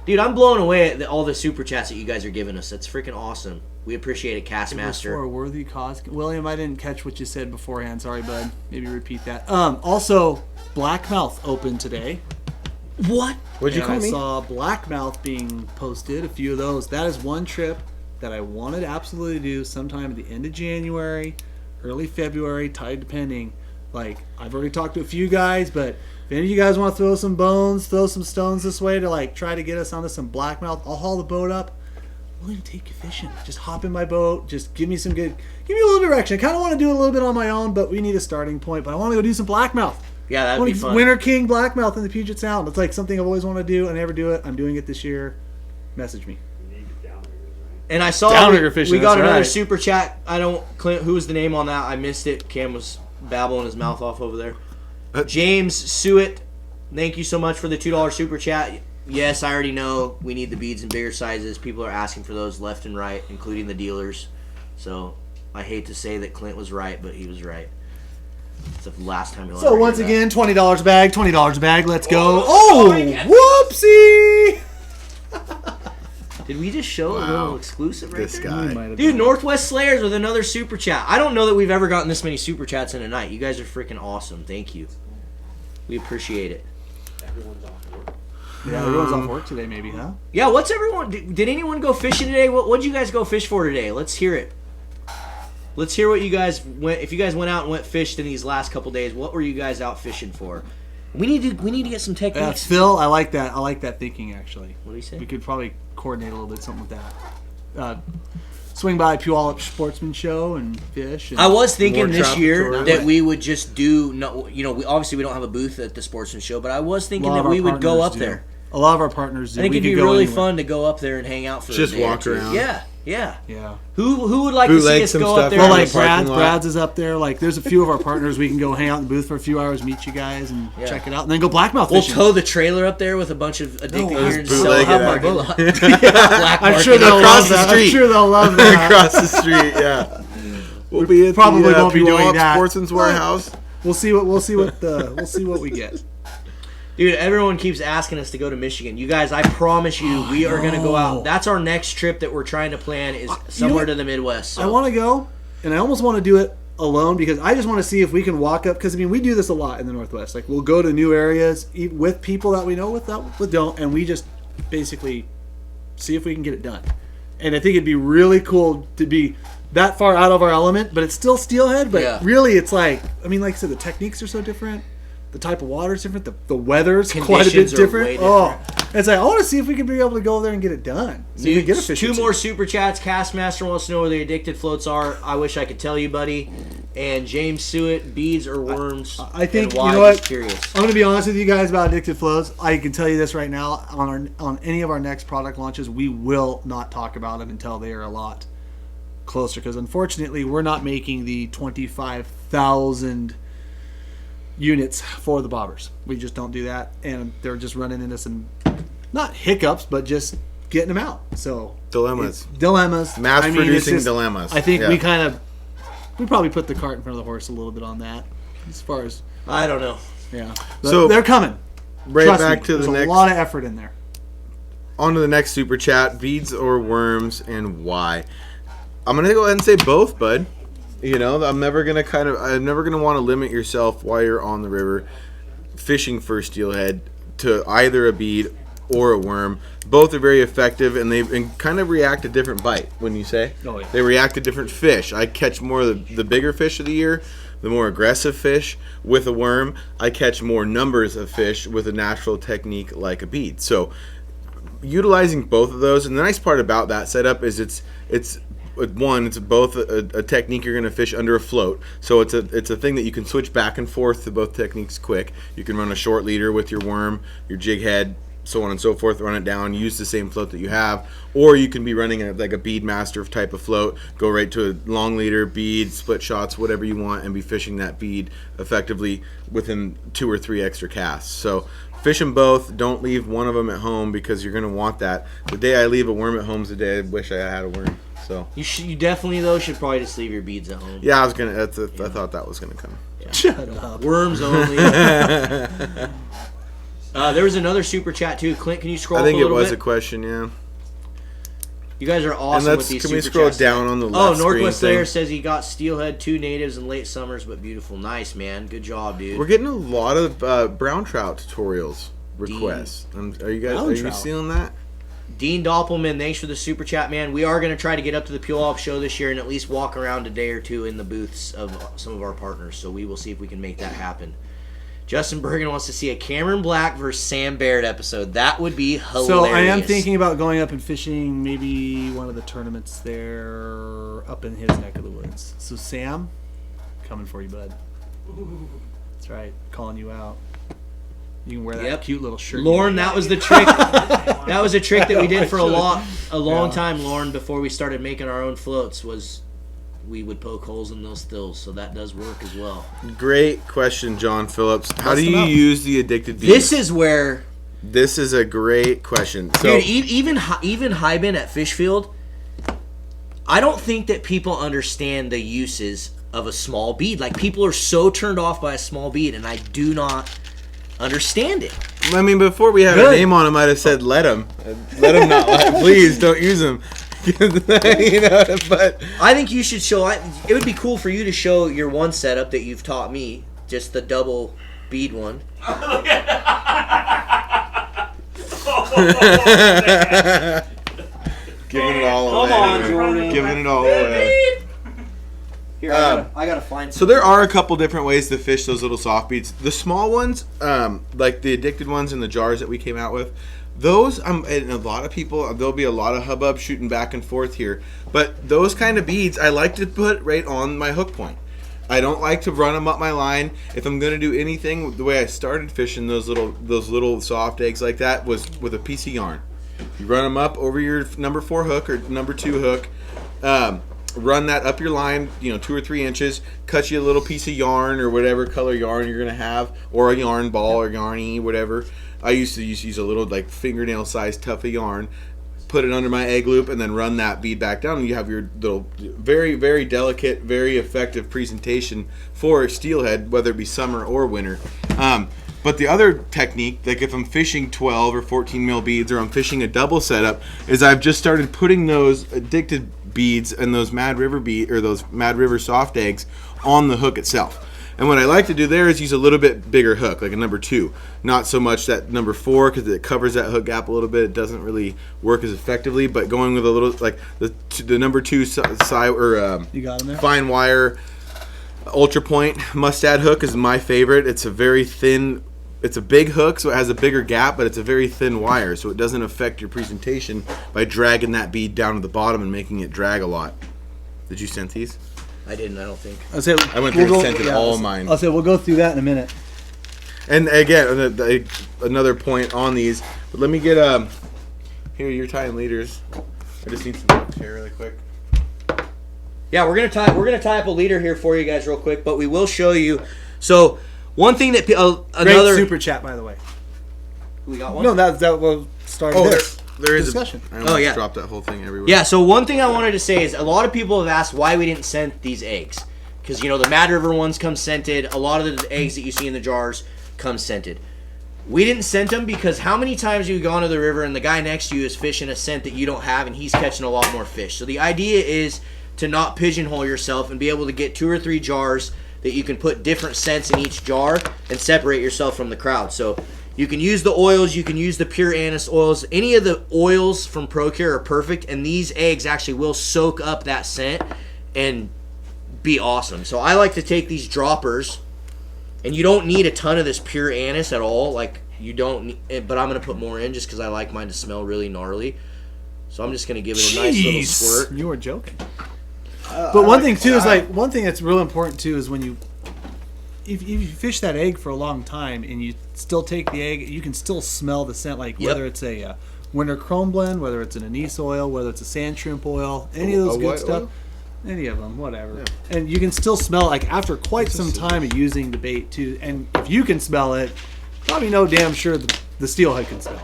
Dude, I'm blown away at all the super chats that you guys are giving us. That's freaking awesome. We appreciate it, It was Castmaster. for a worthy cause. William, I didn't catch what you said beforehand. Sorry, bud. Maybe repeat that. Also, Blackmouth opened today. What? What'd you And call I me? saw Blackmouth being posted, a few of those. That is one trip that I wanted to absolutely do sometime at the end of January, early February, tide depending. Like, I've already talked to a few guys, but if any of you guys want to throw some bones, throw some stones this way to like try to get us onto some Blackmouth, I'll haul the boat up. I'm willing to take you fishing. Just hop in my boat. Just give me a little direction. I kind of want to do it a little bit on my own, but we need a starting point. But I want to go do some Blackmouth. Yeah, that'd be fun. Winter King Blackmouth in the Puget Sound. It's like something I've always wanted to do. I never do it. I'm doing it this year. Message me. And I saw Downrigger fishing, we got that's another right. super chat. Clint, who was the name on that? I missed it. Cam was babbling his mouth off over there. James Suet, thank you so much for the $2 super chat. Yes, I already know we need the beads in bigger sizes. People are asking for those left and right, including the dealers. So I hate to say that Clint was right, but he was right. It's the last time he'll So ever once hear that. again, $20 a bag, $20 a bag. Let's go. Oh, whoopsie! Did we just show a little exclusive right This there? guy. Dude, Northwest Slayers with another super chat. I don't know that we've ever gotten this many super chats in a night. You guys are freaking awesome. Thank you. We appreciate it. Yeah, everyone's off work today, maybe, huh? Yeah, what's everyone? Did anyone go fishing today? What'd you guys go fish for today? Let's hear it. Let's hear what you guys went. If you guys went out and went fished in these last couple days, what were you guys out fishing for? We need to get some techniques. Phil, I like that. I like that thinking, actually. What do you say? We could probably coordinate a little bit, something with that. Swing by Puyallup Sportsman Show and fish. And I was thinking More this tropical year tourism. that we would just do, we obviously we don't have a booth at the Sportsman Show, but I was a thinking lot that of our we would go partners up do. there. A lot of our partners do. I think We it'd be could go really anywhere. fun to go up there and hang out for Just a day or walk two. around. Yeah. Yeah. Who would like to see Bootleg us some go stuff up there? Well, in and the like parking lot. Brad's is up there. Like, there's a few of our partners we can go hang out in the booth for a few hours, meet you guys, and Yeah. check it out, and then go blackmouth We'll fishing. tow the trailer up there with a bunch of addicted No, gear and just sell bootleg have it our out. boat. Black I'm market. sure they'll Across love the that. I'm street. sure they'll love that. Across the street, yeah. We'll be at Probably the, won't be doing Puyallup that. Sportsman's Warehouse. We'll see what we get. Dude, everyone keeps asking us to go to Michigan. You guys, I promise you, we are going to go out. That's our next trip that we're trying to plan is somewhere what? to the Midwest. So. I want to go, and I almost want to do it alone because I just want to see if we can walk up. Because I mean, we do this a lot in the Northwest. Like, we'll go to new areas with people that we know with don't, and we just basically see if we can get it done. And I think it'd be really cool to be that far out of our element, but it's still steelhead. But Yeah. really, it's like, I mean, like I said, the techniques are so different. The type of water is different. The weather's quite a bit Conditions are different. way Oh, it's like I want to see if we can be able to go there and get it done. See if we can get a fishing Two season. more super chats. Castmaster wants to know where the addicted floats are. I wish I could tell you, buddy. And James Suet, beads or worms? I think, and why? you know what? Just curious. I'm going to be honest with you guys about addicted floats. I can tell you this right now. On any of our next product launches, we will not talk about them until they are a lot closer. Because unfortunately, we're not making the 25,000 units for the bobbers. We just don't do that. And they're just running into some, not hiccups, but just getting them out. So Dilemmas. dilemmas. Mass it's producing just- dilemmas. I think Yeah. we probably put the cart in front of the horse a little bit on that. As far as, I don't know. yeah. So- They're coming. Right Trust back me, to the there's next. a lot of effort in there. On to the next super chat. Beads or worms, and why? I'm gonna go ahead and say both, bud. You know, I'm never gonna want to limit yourself while you're on the river fishing for steelhead to either a bead or a worm. Both are very effective, and they kind of react to different bite. When you say Oh, yeah. they react to different fish. I catch more of the bigger fish of the year, the more aggressive fish with a worm. I catch more numbers of fish with a natural technique like a bead. So utilizing both of those, and the nice part about that setup is it's both a technique you're going to fish under a float, so it's a thing that you can switch back and forth to both techniques quick. You can run a short leader with your worm, your jig head, so on and so forth, run it down, use the same float that you have, or you can be running like a bead master type of float, go right to a long leader, bead, split shots, whatever you want, and be fishing that bead effectively within 2 or 3 extra casts. So fish them both. Don't leave one of them at home because you're going to want that. The day I leave a worm at home is the day I wish I had a worm. So You definitely though should probably just leave your beads at home. yeah, I thought that was gonna come. Shut up. Worms only. There was another super chat too. Clint, can you scroll I up think a it little was bit? a question, yeah. You guys are awesome And with these can super we scroll chats. down on the Oh, left Northwest screen Slayer thing? says he got steelhead 2 natives in late summers, but beautiful. Nice, man. Good job, dude. We're getting a lot of brown trout tutorials requests. Are you trout. seeing that? Dean Doppelman, thanks for the super chat, man. We are going to try to get up to the Peel Off show this year and at least walk around a day or two in the booths of some of our partners. So we will see if we can make that happen. Justin Bergen wants to see a Cameron Black versus Sam Baird episode. That would be hilarious. So I am thinking about going up and fishing maybe one of the tournaments there up in his neck of the woods. So Sam, coming for you, bud. That's right, calling you out. You can wear that cute little shirt. Lauren, that was the trick. That was a trick that we did for a long time, Lauren, before we started making our own floats, was we would poke holes in those stills. So that does work as well. Great question, John Phillips. How do them you up. use the addicted beads? This is where, This is a great question. So, dude, even Hyben at Fishfield, I don't think that people understand the uses of a small bead. Like, people are so turned off by a small bead, and I do not understand it. I mean, before we had a name on him, I'd have said, let him. Let him not. Please don't use him. You know, but I think you should show. It would be cool for you to show your one setup that you've taught me, just the double bead one. Giving it all away. Come on, Jordan. Giving it all away. Here, I gotta find. So there are a couple different ways to fish those little soft beads. The small ones, like the addicted ones in the jars that we came out with, those, and a lot of people, there'll be a lot of hubbub shooting back and forth here. But those kind of beads, I like to put right on my hook point. I don't like to run them up my line. If I'm going to do anything, the way I started fishing those little soft eggs like that was with a piece of yarn. You run them up over your number 4 hook or number 2 hook. Run that up your line, 2 or 3 inches. Cut you a little piece of yarn or whatever color yarn you're going to have, or a yarn ball or yarny, whatever. I used to use a little like fingernail sized tuff of yarn. Put it under my egg loop and then run that bead back down, and you have your little very, very delicate, very effective presentation for steelhead, whether it be summer or winter. But the other technique, like if I'm fishing 12 or 14 mil beads, or I'm fishing a double setup, is I've just started putting those addicted beads and those Mad River soft eggs on the hook itself. And what I like to do there is use a little bit bigger hook, like a number 2. Not so much that number 4, because it covers that hook gap a little bit. It doesn't really work as effectively. But going with a little, like the number 2 side or You got him there? fine wire Ultra Point Mustad hook is my favorite. It's a very thin. It's a big hook, so it has a bigger gap, but it's a very thin wire, so it doesn't affect your presentation by dragging that bead down to the bottom and making it drag a lot. Did you scent these? I didn't. I don't think. I went through and scented all of mine. I'll say we'll go through that in a minute. And again, another point on these. But let me get here. You're tying leaders. I just need some hooks here really quick. Yeah, we're gonna tie up a leader here for you guys real quick, but we will show you. So one thing that another Great super chat, by the way. We got one. No, that will start this there is discussion. I almost dropped that whole thing everywhere. Yeah, so one thing I wanted to say is a lot of people have asked why we didn't scent these eggs. Because, the Mad River ones come scented. A lot of the eggs that you see in the jars come scented. We didn't scent them because how many times have you gone to the river and the guy next to you is fishing a scent that you don't have and he's catching a lot more fish. So the idea is to not pigeonhole yourself and be able to get 2 or 3 jars that you can put different scents in each jar and separate yourself from the crowd. So you can use the oils, you can use the pure anise oils. Any of the oils from ProCare are perfect, and these eggs actually will soak up that scent and be awesome. So I like to take these droppers, and you don't need a ton of this pure anise at all. Like, you don't need, but I'm going to put more in just because I like mine to smell really gnarly. So I'm just going to give it a nice little squirt. You were joking. But one thing too is one thing that's real important too is when if you fish that egg for a long time and you still take the egg, you can still smell the scent. Like whether it's a winter chrome blend, whether it's an anise oil, whether it's a sand shrimp oil, any of those good stuff. Oil? Any of them, whatever. Yeah. And you can still smell like after quite some time of using the bait too. And if you can smell it, probably no damn sure the steelhead can smell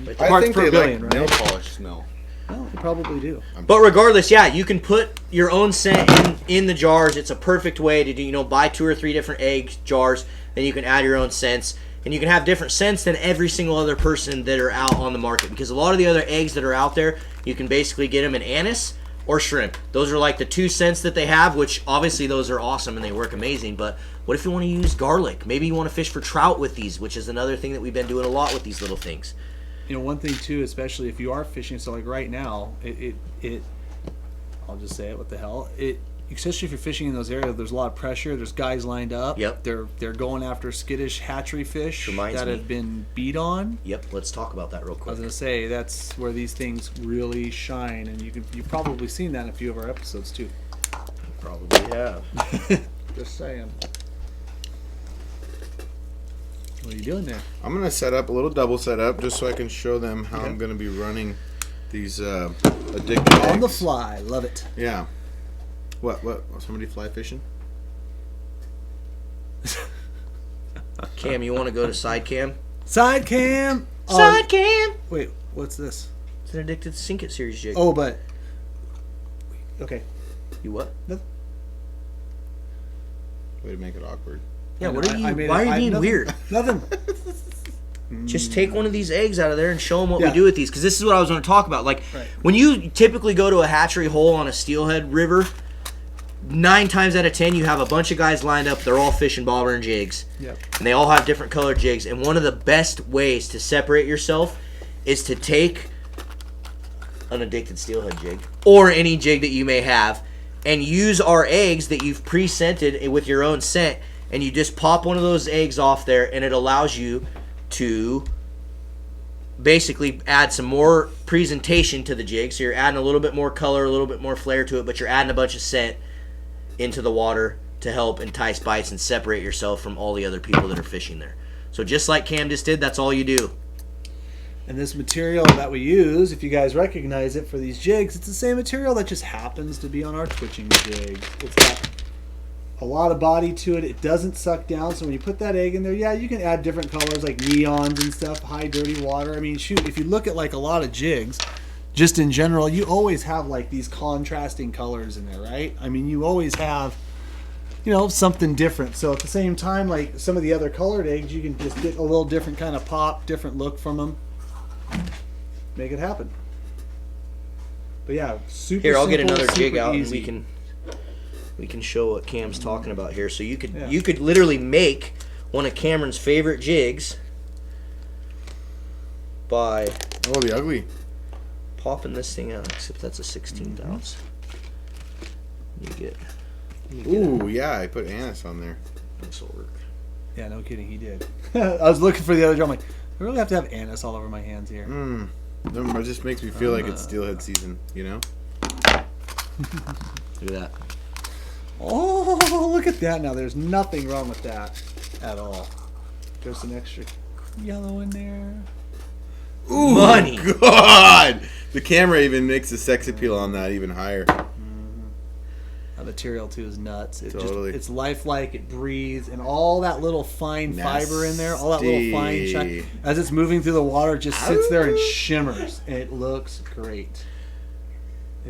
it. I Parts think per they billion, like right? nail polish smell. Well, they probably do. But regardless, you can put your own scent in the jars. It's a perfect way to do, buy 2 or 3 different egg jars, then you can add your own scents. and you can have different scents than every single other person that are out on the market, because a lot of the other eggs that are out there, you can basically get them in anise or shrimp. Those are like the 2 scents that they have, which obviously those are awesome and they work amazing. But what if you want to use garlic? Maybe you want to fish for trout with these, which is another thing that we've been doing a lot with these little things. You know, one thing too, especially if you are fishing, so like right now, I'll just say it, what the hell, especially if you're fishing in those areas, there's a lot of pressure. There's guys lined up. Yep. They're going after skittish hatchery fish that have been beat on. Yep. Let's talk about that real I quick. was gonna say that's where these things really shine, and you've probably seen that in a few of our episodes too. Probably have. Just saying. What are you doing there? I'm gonna set up a little double setup just so I can show them how I'm gonna be running these addicted On the eggs. fly, love it. Yeah. What? Somebody fly fishing? Cam, you want to go to side cam? Side cam. Side cam. Wait, what's this? It's an Addicted to Sink It series jig. Oh, but okay. You what? Way to make it awkward. Yeah. What are you? I made Why it- are you being nothing- weird? Nothing. Just take one of these eggs out of there and show them what Yeah. we do with these, because this is what I was going to talk about. Like, Right. when you typically go to a hatchery hole on a steelhead river, 9 times out of 10 you have a bunch of guys lined up. They're all fishing bobber and jigs, Yep. and they all have different colored jigs. And one of the best ways to separate yourself is to take an addicted steelhead jig or any jig that you may have, and use our eggs that you've pre-scented with your own scent, and you just pop one of those eggs off there, and it allows you to basically add some more presentation to the jig. So you're adding a little bit more color, a little bit more flair to it, but you're adding a bunch of scent into the water to help entice bites and separate yourself from all the other people that are fishing there. So just like Cam just did, that's all you do. And this material that we use, if you guys recognize it for these jigs, it's the same material that just happens to be on our twitching jigs. It's got a lot of body to it. It doesn't suck down, so when you put that egg in there, yeah, you can add different colors like neons and stuff, high dirty water. I mean, shoot, if you look at like a lot of jigs, just in general, you always have like these contrasting colors in there, right? I mean, you always have, you know, something different. So at the same time, like some of the other colored eggs, you can just get a little different kind of pop, different look from them. Make it happen. But yeah, super Here, I'll get simple, another jig super out easy. and we can show what Cam's talking about here. So you could Yeah. you could literally make one of Cameron's favorite jigs by Oh, the ugly. popping this thing out. Except that's a 16th Mm-hmm. ounce. You get Ooh, yeah, I put anise on there. this will work. Yeah, no kidding, he did. I was looking for the other jar. I'm like, I really have to have anise all over my hands here. It just makes me feel like it's steelhead season, you know? Look at that. Oh, look at that. Now, there's nothing wrong with that at all. There's some extra yellow in there. Ooh, Money. God! The camera even makes the sex appeal on that even higher. The material, too, is nuts. It Totally. it's lifelike. It breathes. And all that little fine fiber in there, all that little fine shine, as it's moving through the water, it just sits there and shimmers. And it looks great.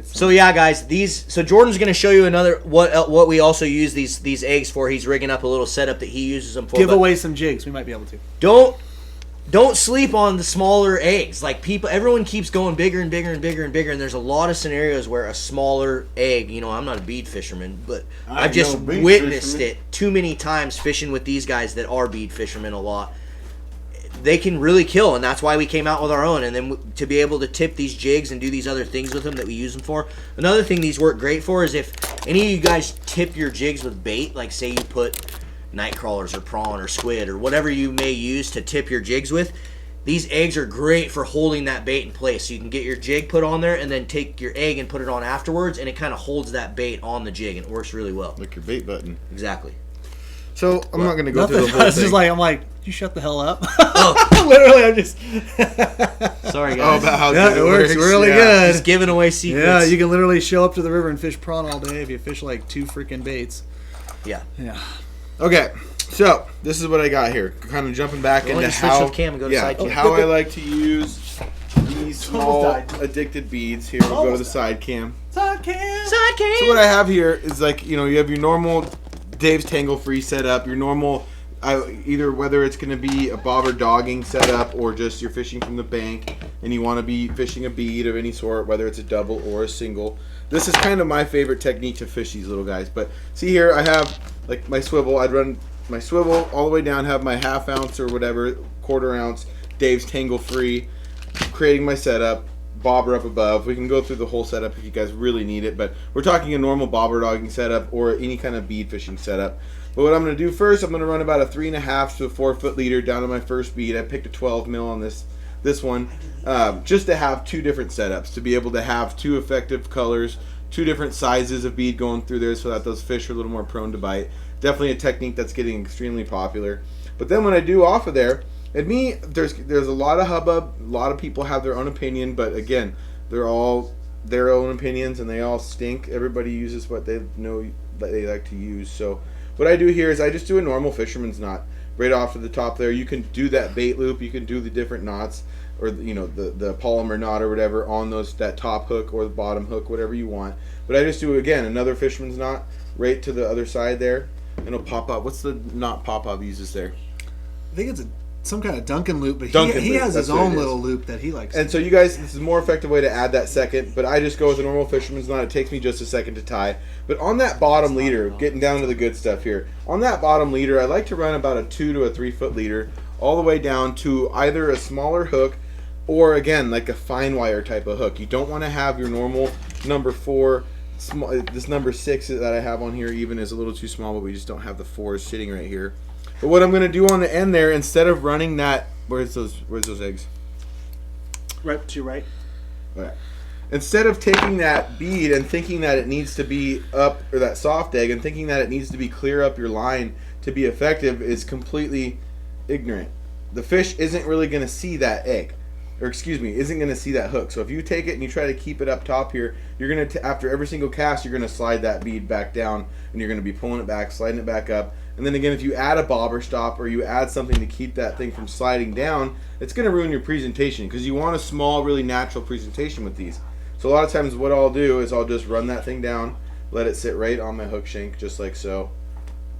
So yeah, guys, these. So Jordan's going to show you another what we also use these eggs for. He's rigging up a little setup that he uses them for. Give but away some jigs. We might be able to. Don't sleep on the smaller eggs. Like everyone keeps going bigger and bigger and bigger and bigger. And there's a lot of scenarios where a smaller egg. You know, I'm not a bead fisherman, but I've just witnessed it too many times fishing with these guys that are bead fishermen a lot. They can really kill, and that's why we came out with our own. And then to be able to tip these jigs and do these other things with them that we use them for. Another thing these work great for is if any of you guys tip your jigs with bait, like say you put night crawlers or prawn or squid or whatever you may use to tip your jigs with, these eggs are great for holding that bait in place. So you can get your jig put on there and then take your egg and put it on afterwards, and it kind of holds that bait on the jig, and it works really well. Like your bait button. Exactly. So, I'm not going to go through Nothing. the whole It's thing. just like, I'm like, you shut the hell up. Oh. Literally, I'm just. Sorry, Oh, guys. about how Yeah, good it works really yeah. good. Just giving away secrets. Yeah, you can literally show up to the river and fish prawn all day if you fish like 2 freaking baits. Yeah. Yeah. Okay, so this is what I got here. Kind of jumping back Well, into just switch how, with Cam and go to side cam. how I like to use these small died. addicted beads. Here, we'll go to the side cam. Side cam. Side cam. So what I have here is like, you know, you have your normal Dave's Tangle Free setup, your normal either whether it's going to be a bobber dogging setup or just you're fishing from the bank and you want to be fishing a bead of any sort, whether it's a double or a single. This is kind of my favorite technique to fish these little guys. But see here, I have like my swivel. I'd run my swivel all the way down, have my ½ ounce or whatever, quarter ounce Dave's Tangle Free, creating my setup, bobber up above. We can go through the whole setup if you guys really need it, but we're talking a normal bobber dogging setup or any kind of bead fishing setup. But what I'm going to do first, I'm going to run about a 3.5 to a 4 foot leader down to my first bead. I picked a 12 mil on this one, just to have two different setups, to be able to have two effective colors, two different sizes of bead going through there so that those fish are a little more prone to bite. Definitely a technique that's getting extremely popular. But then when I do off of there, at me, there's a lot of hubbub, a lot of people have their own opinion, but again, they're all their own opinions and they all stink. Everybody uses what they know that they like to use. So what I do here is I just do a normal fisherman's knot right off of the top there. You can do that bait loop, you can do the different knots, or the polymer knot or whatever on that top hook or the bottom hook, whatever you want. But I just do again another fisherman's knot right to the other side there, and it'll pop up. What's the knot pop up uses there? I think it's some kind of Duncan loop, but he loop, has his that's what own it is. little loop that he likes. And so you guys, this is a more effective way to add that second, but I just go with a normal fisherman's knot. It takes me just a second to tie. But on that bottom leader, getting down to the good stuff here, on that bottom leader, I like to run about a 2 to a 3 foot leader all the way down to either a smaller hook or, again, like a fine wire type of hook. You don't want to have your normal number 4. This number 6 that I have on here even is a little too small, but we just don't have the 4s sitting right here. But what I'm going to do on the end there, instead of running that, where's those eggs? Right to your right. Okay. Instead of taking that bead and thinking that it needs to be up, or that soft egg, and thinking that it needs to be clear up your line to be effective, is completely ignorant. The fish isn't really going to see that egg, or excuse me, isn't going to see that hook. So if you take it and you try to keep it up top here, you're going to, after every single cast, you're going to slide that bead back down, and you're going to be pulling it back, sliding it back up. And then again, if you add a bobber stop or you add something to keep that thing from sliding down, it's going to ruin your presentation, because you want a small, really natural presentation with these. So a lot of times what I'll do is I'll just run that thing down, let it sit right on my hook shank, just like so,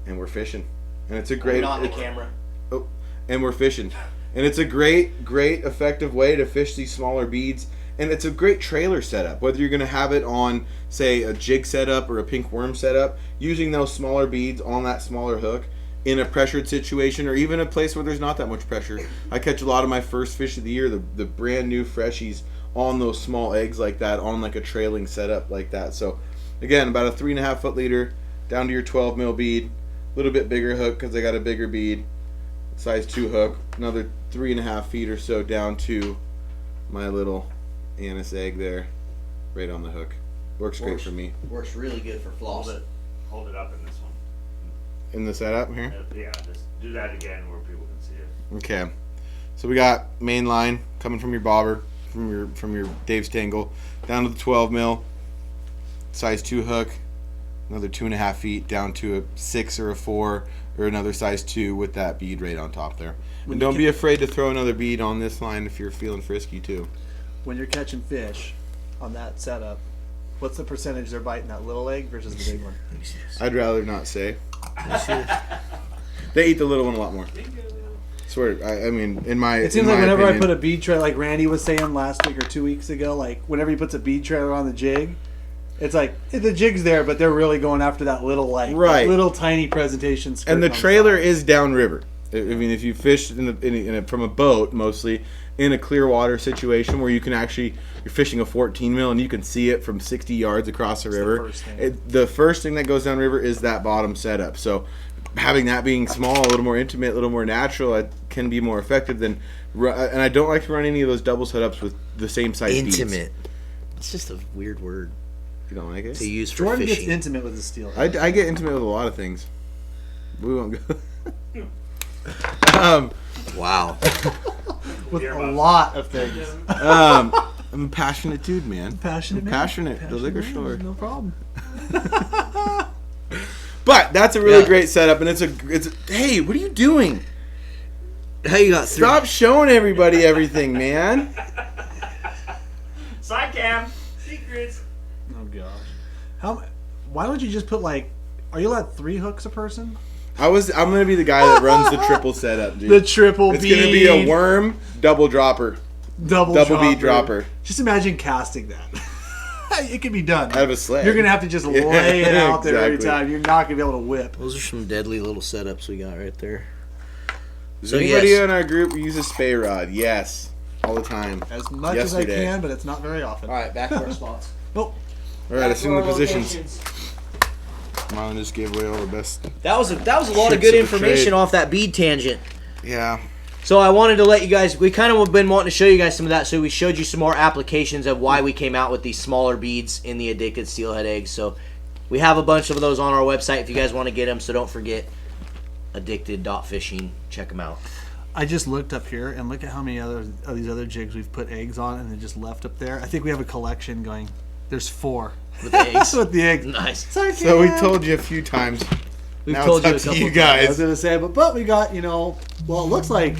and we're fishing. And it's a great... Not the camera. Oh, and we're fishing. And it's a great, effective way to fish these smaller beads. And it's a great trailer setup, whether you're going to have it on, say, a jig setup or a pink worm setup, using those smaller beads on that smaller hook in a pressured situation, or even a place where there's not that much pressure. I catch a lot of my first fish of the year, the brand new freshies, on those small eggs like that, on like a trailing setup like that. So again, about a 3.5 foot leader down to your 12 mil bead, a little bit bigger hook because I got a bigger bead, size 2 hook, another 3.5 feet or so down to my little anise egg there, right on the hook. Works great for me. Works really good for floss. Hold it up in this one. In the setup here? Yeah, just do that again where people can see it. Okay. So we got main line coming from your bobber, from your Dave's Tangle, down to the 12 mil, size 2 hook, another 2.5 feet down to a 6 or a 4 or another size 2 with that bead right on top there. And don't be afraid to throw another bead on this line if you're feeling frisky too. When you're catching fish on that setup, what's the percentage they're biting that little egg versus the big one? I'd rather not say. They eat the little one a lot more. Swear, I mean, in my It seems like whenever I put a bead trailer, like Randy was saying last week or 2 weeks ago, like whenever he puts a bead trailer on the jig, it's like the jig's there, but they're really going after that little, like, right, little tiny presentation. And the trailer is downriver. I mean, if you fish from a boat, mostly in a clear water situation where you can actually, you're fishing a 14 mil and you can see it from 60 yards across the river. The first thing that goes downriver is that bottom setup. So having that being small, a little more intimate, a little more natural, it can be more effective than. And I don't like to run any of those double setups with the same size beads. Intimate. It's just a weird word. You don't like it? To use for Jordan fishing. gets intimate with his steelhead. I get intimate with a lot of things. We won't go. Wow. With a lot of things. I'm a passionate dude, man. Passionate. The liquor store. No problem. But that's a really great setup, and it's hey, what are you doing? How you got through? Stop showing everybody everything, man. Side cam. Secrets. Oh gosh. Why don't you just put, like, are you allowed 3 hooks a person? I'm gonna be the guy that runs the triple setup, dude. The triple It's bead. gonna be a worm, double dropper, double bead dropper. Just imagine casting that. It can be done. I have a sled. You're gonna have to just lay it out there every Exactly. time. You're not gonna be able to whip. Those are some deadly little setups we got right there. Does So, anybody yes. in our group use a spay rod? Yes, all the time. As much Yesterday. as I can, but it's not very often. All right, back to our spots. Oh, All right, assume the positions. Locations. Marlon just gave away all the best. That was a lot of Tricks good of the information trade. off that bead tangent. Yeah. So I wanted to let you guys, we kind of been wanting to show you guys some of that, so we showed you some more applications of why we came out with these smaller beads in the addicted steelhead eggs. So we have a bunch of those on our website if you guys want to get them, so don't forget addicted.fishing. Check them out. I just looked up here and look at how many of these other jigs we've put eggs on and then just left up there. I think we have a collection going. There's 4 With the eggs. with the eggs. Nice. Sorry, So we Cam. told you a few times. We've Now told you a it's up couple to you of I was guys. gonna say, but we got, well, it looks like,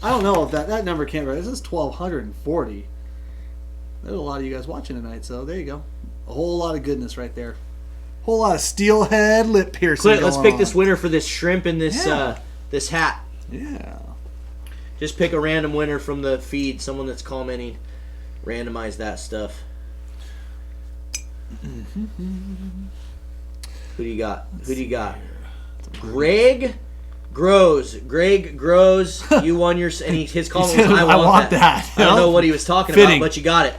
I don't know if that number can't be right. This is 1,240. There's a lot of you guys watching tonight, so there you go. A whole lot of goodness right there. Whole lot of steelhead lip piercing. Clint, let's going pick this on. winner for this shrimp and this Yeah. this hat. Yeah. Just pick a random winner from the feed, someone that's commenting. Randomize that stuff. Who do you got? Who do you got? Greg Grows. Greg Grows. You won your. And his comment was, said, "I want that." I don't know Yep. what he was talking Fitting. about, but you got it.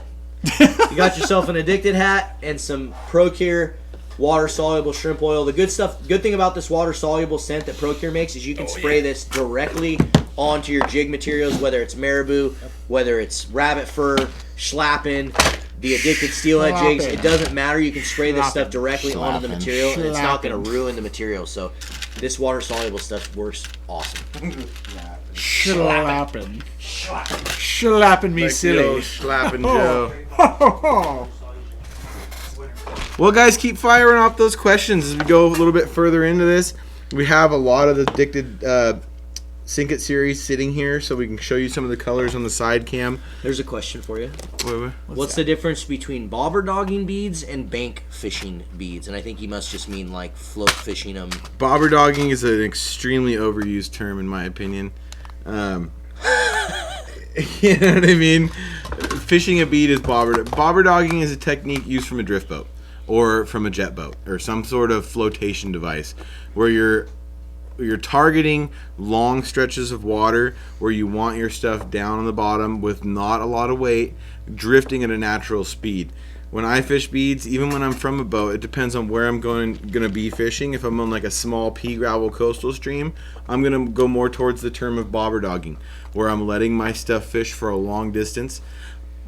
You got yourself an addicted hat and some Procure water soluble shrimp oil. The good thing about this water soluble scent that Procure makes is you can spray this directly onto your jig materials, whether it's marabou, whether it's rabbit fur, schlappen, the addicted steelhead jigs. It doesn't matter. You can spray this stuff directly onto the material, and it's not going to ruin the material. So this water soluble stuff works awesome. Schlapping. Schlapping me Like silly. the old Slapping Joe. Well, guys, keep firing off those questions as we go a little bit further into this. We have a lot of the addicted Sink It series sitting here, so we can show you some of the colors on the side cam. There's a question for you. Wait. What's the difference between bobber dogging beads and bank fishing beads? And I think he must just mean like float fishing them. Bobber dogging is an extremely overused term, in my opinion. You know what I mean? Fishing a bead is bobber. Bobber dogging is a technique used from a drift boat or from a jet boat or some sort of flotation device where you're targeting long stretches of water where you want your stuff down on the bottom with not a lot of weight, drifting at a natural speed. When I fish beads, even when I'm from a boat, it depends on where I'm going to be fishing. If I'm on like a small pea gravel coastal stream, I'm going to go more towards the term of bobber dogging, where I'm letting my stuff fish for a long distance.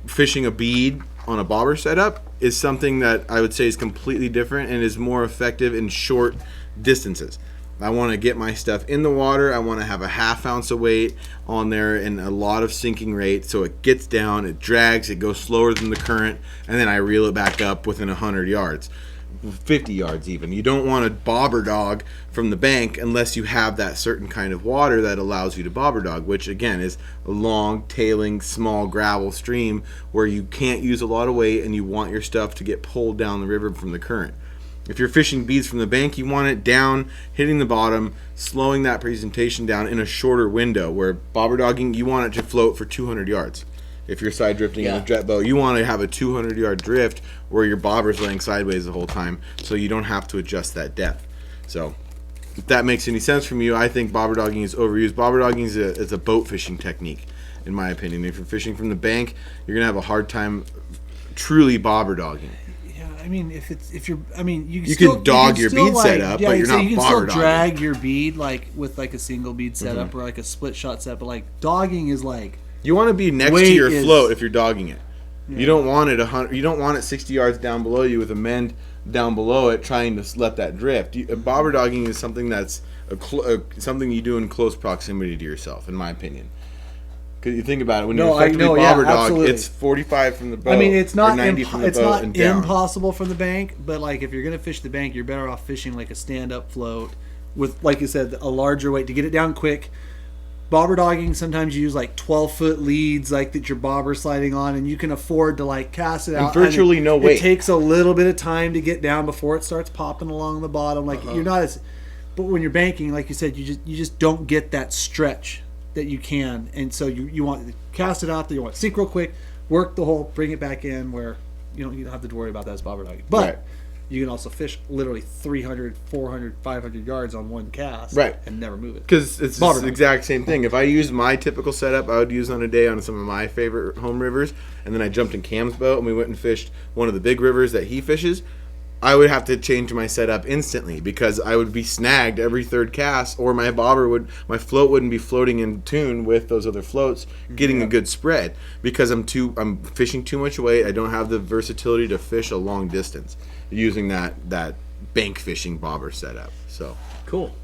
Fishing a bead on a bobber setup is something that I would say is completely different and is more effective in short distances. I want to get my stuff in the water. I want to have a half ounce of weight on there and a lot of sinking rate, so it gets down, it drags, it goes slower than the current, and then I reel it back up within 100 yards, 50 yards even. You don't want to bobber dog from the bank unless you have that certain kind of water that allows you to bobber dog, which again is a long tailing small gravel stream where you can't use a lot of weight and you want your stuff to get pulled down the river from the current. If you're fishing beads from the bank, you want it down, hitting the bottom, slowing that presentation down in a shorter window, where bobber dogging, you want it to float for 200 yards. If you're side drifting in a jet boat, you want to have a 200-yard drift where your bobber's laying sideways the whole time, so you don't have to adjust that depth. So, if that makes any sense from you, I think bobber dogging is overused. Bobber dogging is a boat fishing technique, in my opinion. If you're fishing from the bank, you're going to have a hard time truly bobber dogging. I mean, you can dog your bead setup, but you're not you can bobber still drag your bead like with like a single bead setup or like a split shot setup. But like dogging is like you want to be next to weight your is- float if you're dogging it. Yeah. You don't want it 100. You don't want it 60 yards down below you with a mend down below it trying to let that drift. Bobber dogging is something that's something you do in close proximity to yourself, in my opinion. Because you think about it, when you effectively bobber dog, absolutely. it's 45 from the boat. I mean, it's not or 90 from the it's boat not and down. impossible from the bank, but like if you're gonna fish the bank, you're better off fishing like a stand-up float with, like you said, a larger weight to get it down quick. Bobber dogging, sometimes you use like 12-foot leads, like that you're bobber sliding on, and you can afford to like cast it out. virtually no weight. It takes a little bit of time to get down before it starts popping along the bottom. Like you're not as But when you're banking, like you said, you just don't get that stretch that you can, and so you want to cast it out there. You want to sink real quick, work the hole, bring it back in where you don't have to worry about that as bobber dog. But Right. you can also fish literally 300, 400, 500 yards on one cast, Right. and never move it. Because it's Bobber the dog. exact same thing. If I use my typical setup, I would use on a day on some of my favorite home rivers, and then I jumped in Cam's boat and we went and fished one of the big rivers that he fishes, I would have to change my setup instantly because I would be snagged every third cast, or my float wouldn't be floating in tune with those other floats, getting a good spread because I'm fishing too much weight. I don't have the versatility to fish a long distance using that bank fishing bobber setup. So Cool.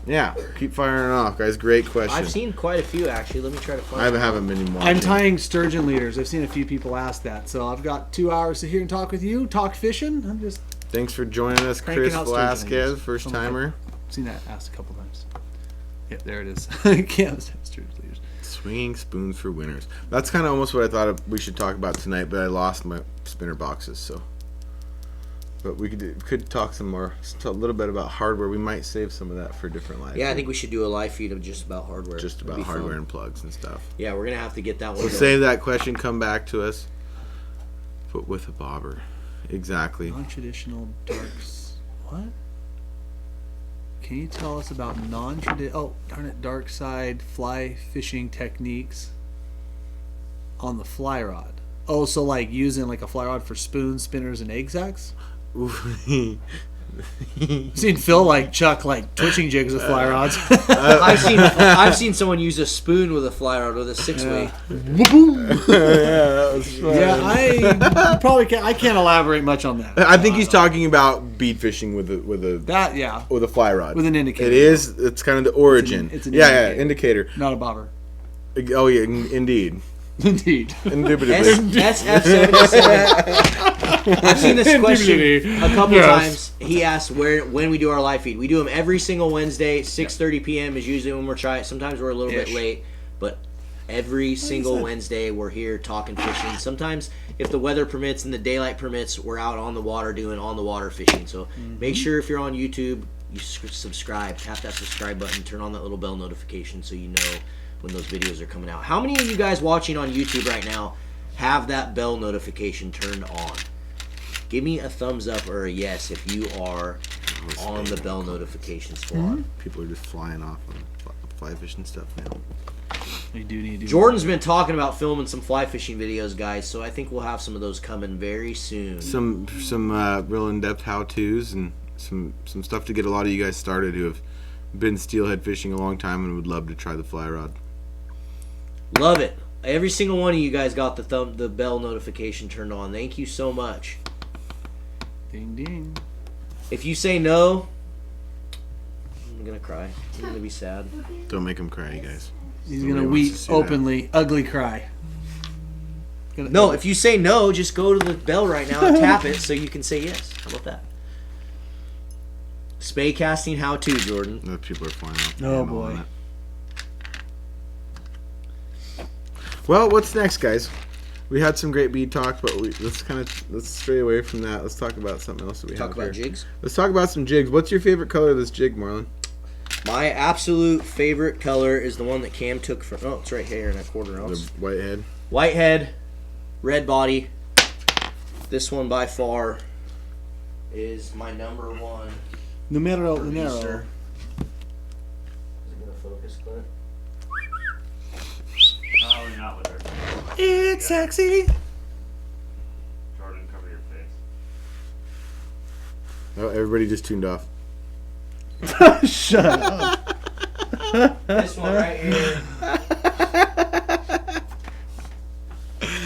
yeah, keep firing off, guys. Great question. I've seen quite a few actually. Let me try to find. I haven't many more. I'm tying sturgeon leaders. I've seen a few people ask that, so I've got 2 hours to hear and talk with you, talk fishing. I'm just Thanks for joining us, Cranking Chris out sturgeon Velasquez, leaders. first timer. seen that asked a couple times. Yep, there it is. Can't sturgeon leaders. Swinging spoons for winners. That's kind of almost what I thought we should talk about tonight, but I lost my spinner boxes, so. But we could talk some more, a little bit about hardware. We might save some of that for a different live. Yeah, I feed. think we should do a live feed of just about hardware. Just It'd about be hardware fun. and plugs and stuff. Yeah, we're gonna have to get that one. We'll going. save that question. Come back to us. But with a bobber, exactly. Non-traditional darks. What? Can you tell us about non-traditional? Oh, darn it! Dark side fly fishing techniques on the fly rod. Oh, so like using like a fly rod for spoons, spinners, and egg sacs. I've seen Phil like chuck like twitching jigs with fly rods. I've seen someone use a spoon with a fly rod with a 6-weight. That was fun. Yeah, I probably can't. I can't elaborate much on that. I think he's talking about bead fishing with a That yeah, with a fly rod. with an indicator. It is. It's kind of the origin. It's an yeah, indicator. indicator. Not a bobber. Oh yeah, indeed. Indeed. Indubitably. SF77. I've seen this question a couple Yes. times. He asked when we do our live feed. We do them every single Wednesday. 6:30 p.m. is usually when we're trying. Sometimes we're a little bit Ish. late, but every single Wednesday we're here talking fishing. Sometimes if the weather permits and the daylight permits, we're out on the water doing on the water fishing. So make sure if you're on YouTube, you subscribe. Tap that subscribe button. Turn on that little bell notification so you know when those videos are coming out. How many of you guys watching on YouTube right now have that bell notification turned on? Give me a thumbs up or a yes if you are on the bell notifications for. People are just flying off on fly fishing stuff now. We do need to. Jordan's been talking about filming some fly fishing videos, guys, so I think we'll have some of those coming very soon. Some real in-depth how-tos and some stuff to get a lot of you guys started who have been steelhead fishing a long time and would love to try the fly rod. Love it. Every single one of you guys got the bell notification turned on. Thank you so much. Ding ding. If you say no, I'm gonna cry. I'm gonna be sad. Don't make them cry, you guys. He's Nobody gonna wants weep to see that. openly, ugly cry. No, if you say no, just go to the bell right now and tap it so you can say yes. How about that? Spay casting how to, Jordan. No, people are flying off. the Oh, handle on boy. it. Well, what's next, guys? We had some great bead talk, but let's stray away from that. Let's talk about something else that we Talk have about here. jigs. Let's talk about some jigs. What's your favorite color of this jig, Marlon? My absolute favorite color is the one that Cam took from. Oh, it's right here in that quarter The ounce. whitehead. Whitehead, red body. This one by far is my number one. Numero. Producer. Is it gonna focus, Clint? Probably not with her. It's sexy. Jordan, cover your face. Oh, everybody just tuned off. Shut up. This one right here.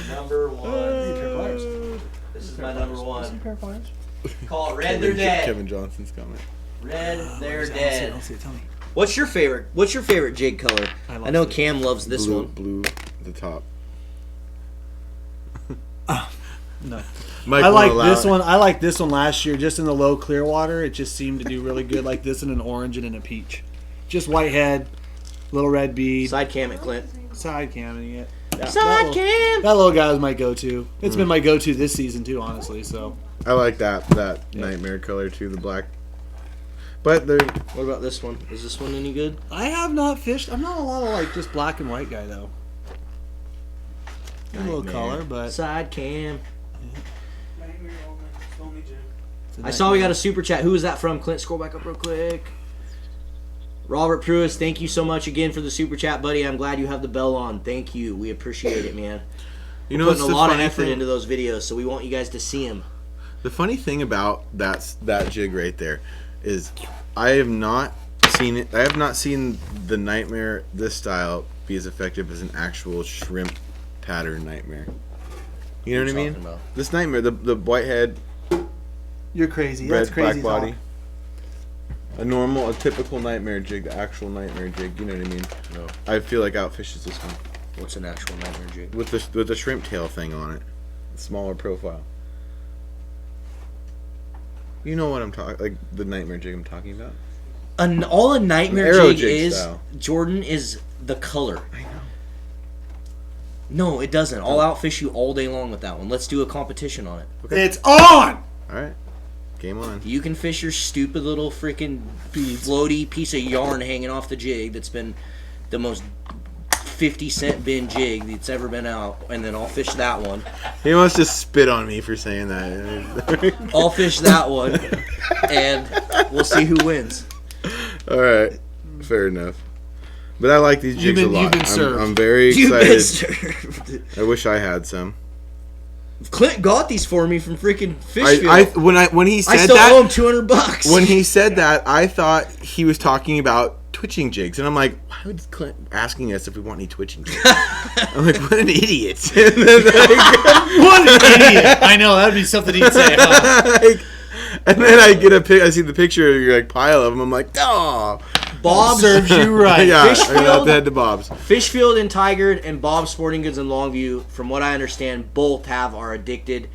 Number one. This is my number one. Call it Red, they're dead. Kevin Johnson's comment. Red, they're I don't dead. see it. Tell me. What's your favorite jig color? I love I know it. Cam loves this blue, one. Blue, the top. No. Mike I won't like allow this it. one. I like this one last year, just in the low clear water. It just seemed to do really good, like this in an orange and in a peach. Just whitehead, little red bead, Side cam it, Clint. side camming it. Side cam. That little guy was my go-to. It's been my go-to this season too, honestly. So I like that nightmare color too, the black. But they're What about this one? Is this one any good? I have not fished. I'm not a lot of like just black and white guy though. A little Nightmare. color, but Side cam. Nightmare only jig. I saw we got a super chat. Who is that from? Clint, scroll back up real quick. Robert Pruis, thank you so much again for the super chat, buddy. I'm glad you have the bell on. Thank you. We appreciate it, man. you know Putting what's a the lot of funny effort thing? into those videos, so we want you guys to see them. The funny thing about that jig right there is I have not seen it. I have not seen the Nightmare this style be as effective as an actual shrimp pattern Nightmare. You know what I mean? talking about? This Nightmare, the whitehead, you're crazy. red That's crazy black body. talk. A typical Nightmare jig, the actual Nightmare jig. You know what I mean? No. I feel like outfishes this one What's an actual nightmare jig? with the shrimp tail thing on it, smaller profile. You know what I'm talking, like the Nightmare jig I'm talking about. All a nightmare Arrow jig jig is, style. Jordan, is the color. I know. No, it doesn't. I'll outfish you all day long with that one. Let's do a competition on it. It's on. All right, game on. You can fish your stupid little freaking floaty piece of yarn hanging off the jig that's been the most 50-cent bin jig that's ever been out, and then I'll fish that one. He wants to spit on me for saying that. I'll fish that one, and we'll see who wins. All right, fair enough. But I like these jigs a lot. You've been served. I'm very You excited. missed. I wish I had some. Clint got these for me from freaking I Fishfield. when he I said still owe him that $200. when he said that I thought he was talking about twitching jigs, and I'm like, why would Clint asking us if we want any twitching jigs? I'm like, what an idiot! And then, What an idiot! I know that'd be something he'd say. Huh? and then I get I see the picture of your like pile of them. I'm like, oh, Bob Serves you right. yeah, I Fishfield? got the head to Bob's. Fishfield and Tigard and Bob's Sporting Goods in Longview, from what I understand, both have our addicted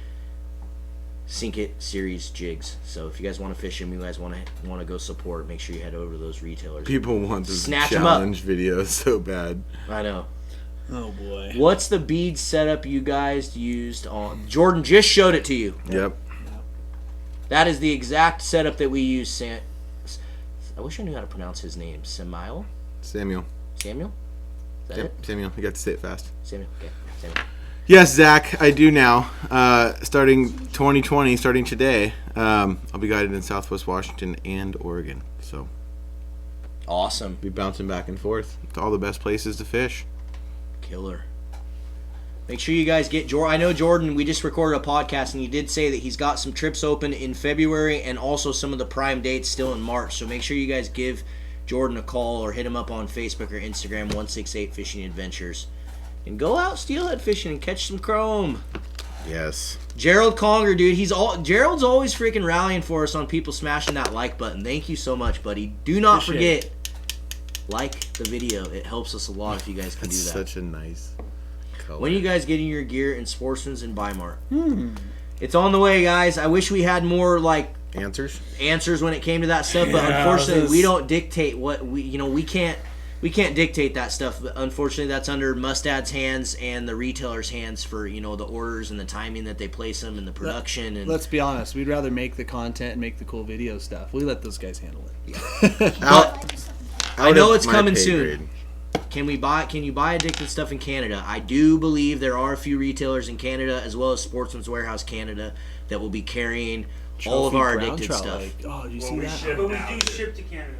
Sink It series jigs. So if you guys want to fish them, you guys want to go support, make sure you head over to those retailers. People want this Snatch 'em up. challenge video so bad. I know. Oh boy. What's the bead setup you guys used on? Jordan just showed it to you. Yep. That is the exact setup that we use. I wish I knew how to pronounce his name. Samuel? Samuel. Samuel? Is that Yep. it? Samuel. You got to say it fast. Samuel. Okay. Samuel. Yes, Zach, I do now. Starting 2020, starting today, I'll be guided in Southwest Washington and Oregon. So Awesome. be bouncing back and forth to all the best places to fish. Killer. Make sure you guys get Jordan. I know Jordan, we just recorded a podcast, and he did say that he's got some trips open in February and also some of the prime dates still in March. So make sure you guys give Jordan a call or hit him up on Facebook or Instagram, 168 Fishing Adventures. And go out steelhead fishing and catch some chrome. Yes. Gerald Conger, dude, Gerald's always freaking rallying for us on people smashing that like button. Thank you so much, buddy. Do not Appreciate forget, like the video. It helps us a lot if you guys can That's do that. such a nice color. When are you guys getting your gear in Sportsman's and Weimar? It's on the way, guys. I wish we had more Answers? answers when it came to that stuff, but Yeah, unfortunately, this- we don't dictate what we can't dictate that stuff. But unfortunately, that's under Mustad's hands and the retailer's hands for the orders and the timing that they place them and the production. And Let's be honest. We'd rather make the content and make the cool video stuff. We let those guys handle it. but I know of it's my coming pay soon. grade. Can you buy addicted stuff in Canada? I do believe there are a few retailers in Canada, as well as Sportsman's Warehouse Canada, that will be carrying all of Trophy our brown addicted trout, stuff. like, oh, did you Well, see we that? ship But we now, do too. ship to Canada.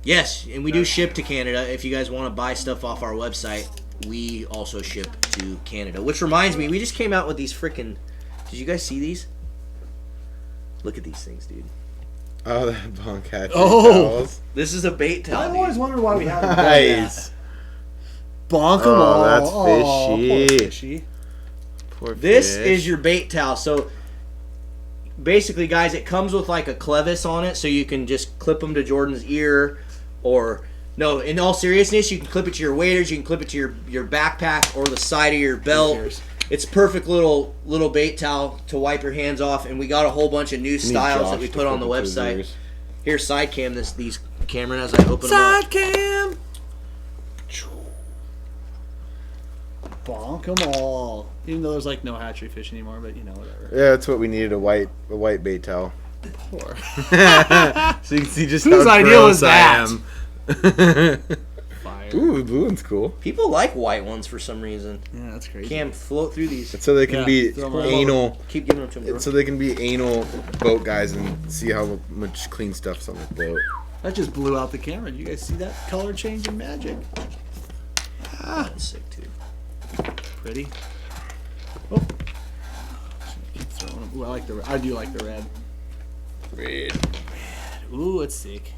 Yes, and we do ship to Canada. If you guys want to buy stuff off our website, we also ship to Canada. Which reminds me, we just came out with these freaking... Did you guys see these? Look at these things, dude. Oh, that bunk hatchery Oh. towels. This is a bait I towel, always dude. wondered why we haven't done Nice. that. Bonk 'em Oh, all. that's Oh, poor fishy. fishy. Poor This fish. is your bait towel. So basically, guys, it comes with like a clevis on it, so you can just clip them to Jordan's ear, or no, in all seriousness, you can clip it to your waders, you can clip it to your backpack or the side of your belt. cares? It's perfect little bait towel to wipe your hands off, and we got a whole bunch of new You need styles that Josh we to put on the flip it to his website. ears. Here, side cam these Cameron as I open them up. cam. Bonk 'em all. Even though there's like no hatchery fish anymore, but whatever. Yeah, that's what we needed, a white bait towel. Poor. So you can see just Whose how idea gross was that? I am. Fire. Ooh, the blue one's cool. People like white ones for some reason. Yeah, that's crazy. Cam, float through these. It's so they can Yeah, be throw 'em all anal. Keep giving them to me, bro. So they can be anal boat guys and see how much clean stuff's on the boat. That just blew out the camera. Did you guys see that color change in magic? That's sick too. Pretty. Oh. Keep throwing them. Ooh, I do like the red. Red. Ooh, it's sick.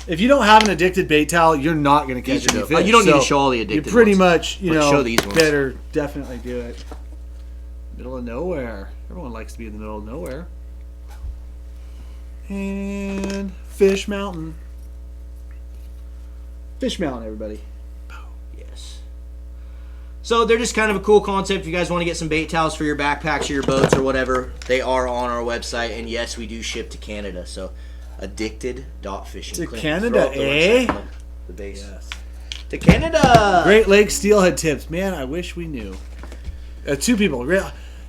If you don't have an addicted bait towel, you're not going to catch These are any dope. fish. Oh, you don't need to So show all the addicted You pretty ones. much, But show these ones. better definitely do it. Middle of nowhere. Everyone likes to be in the middle of nowhere. And Fish Mountain. Fish Mountain, everybody. Yes. So they're just kind of a cool concept. If you guys want to get some bait towels for your backpacks or your boats or whatever, they are on our website. And yes, we do ship to Canada. So addicted.fishing. To Clint, Canada, throw up the eh? website, the base. To Canada. Great Lakes Steelhead tips. Man, I wish we knew. Two people.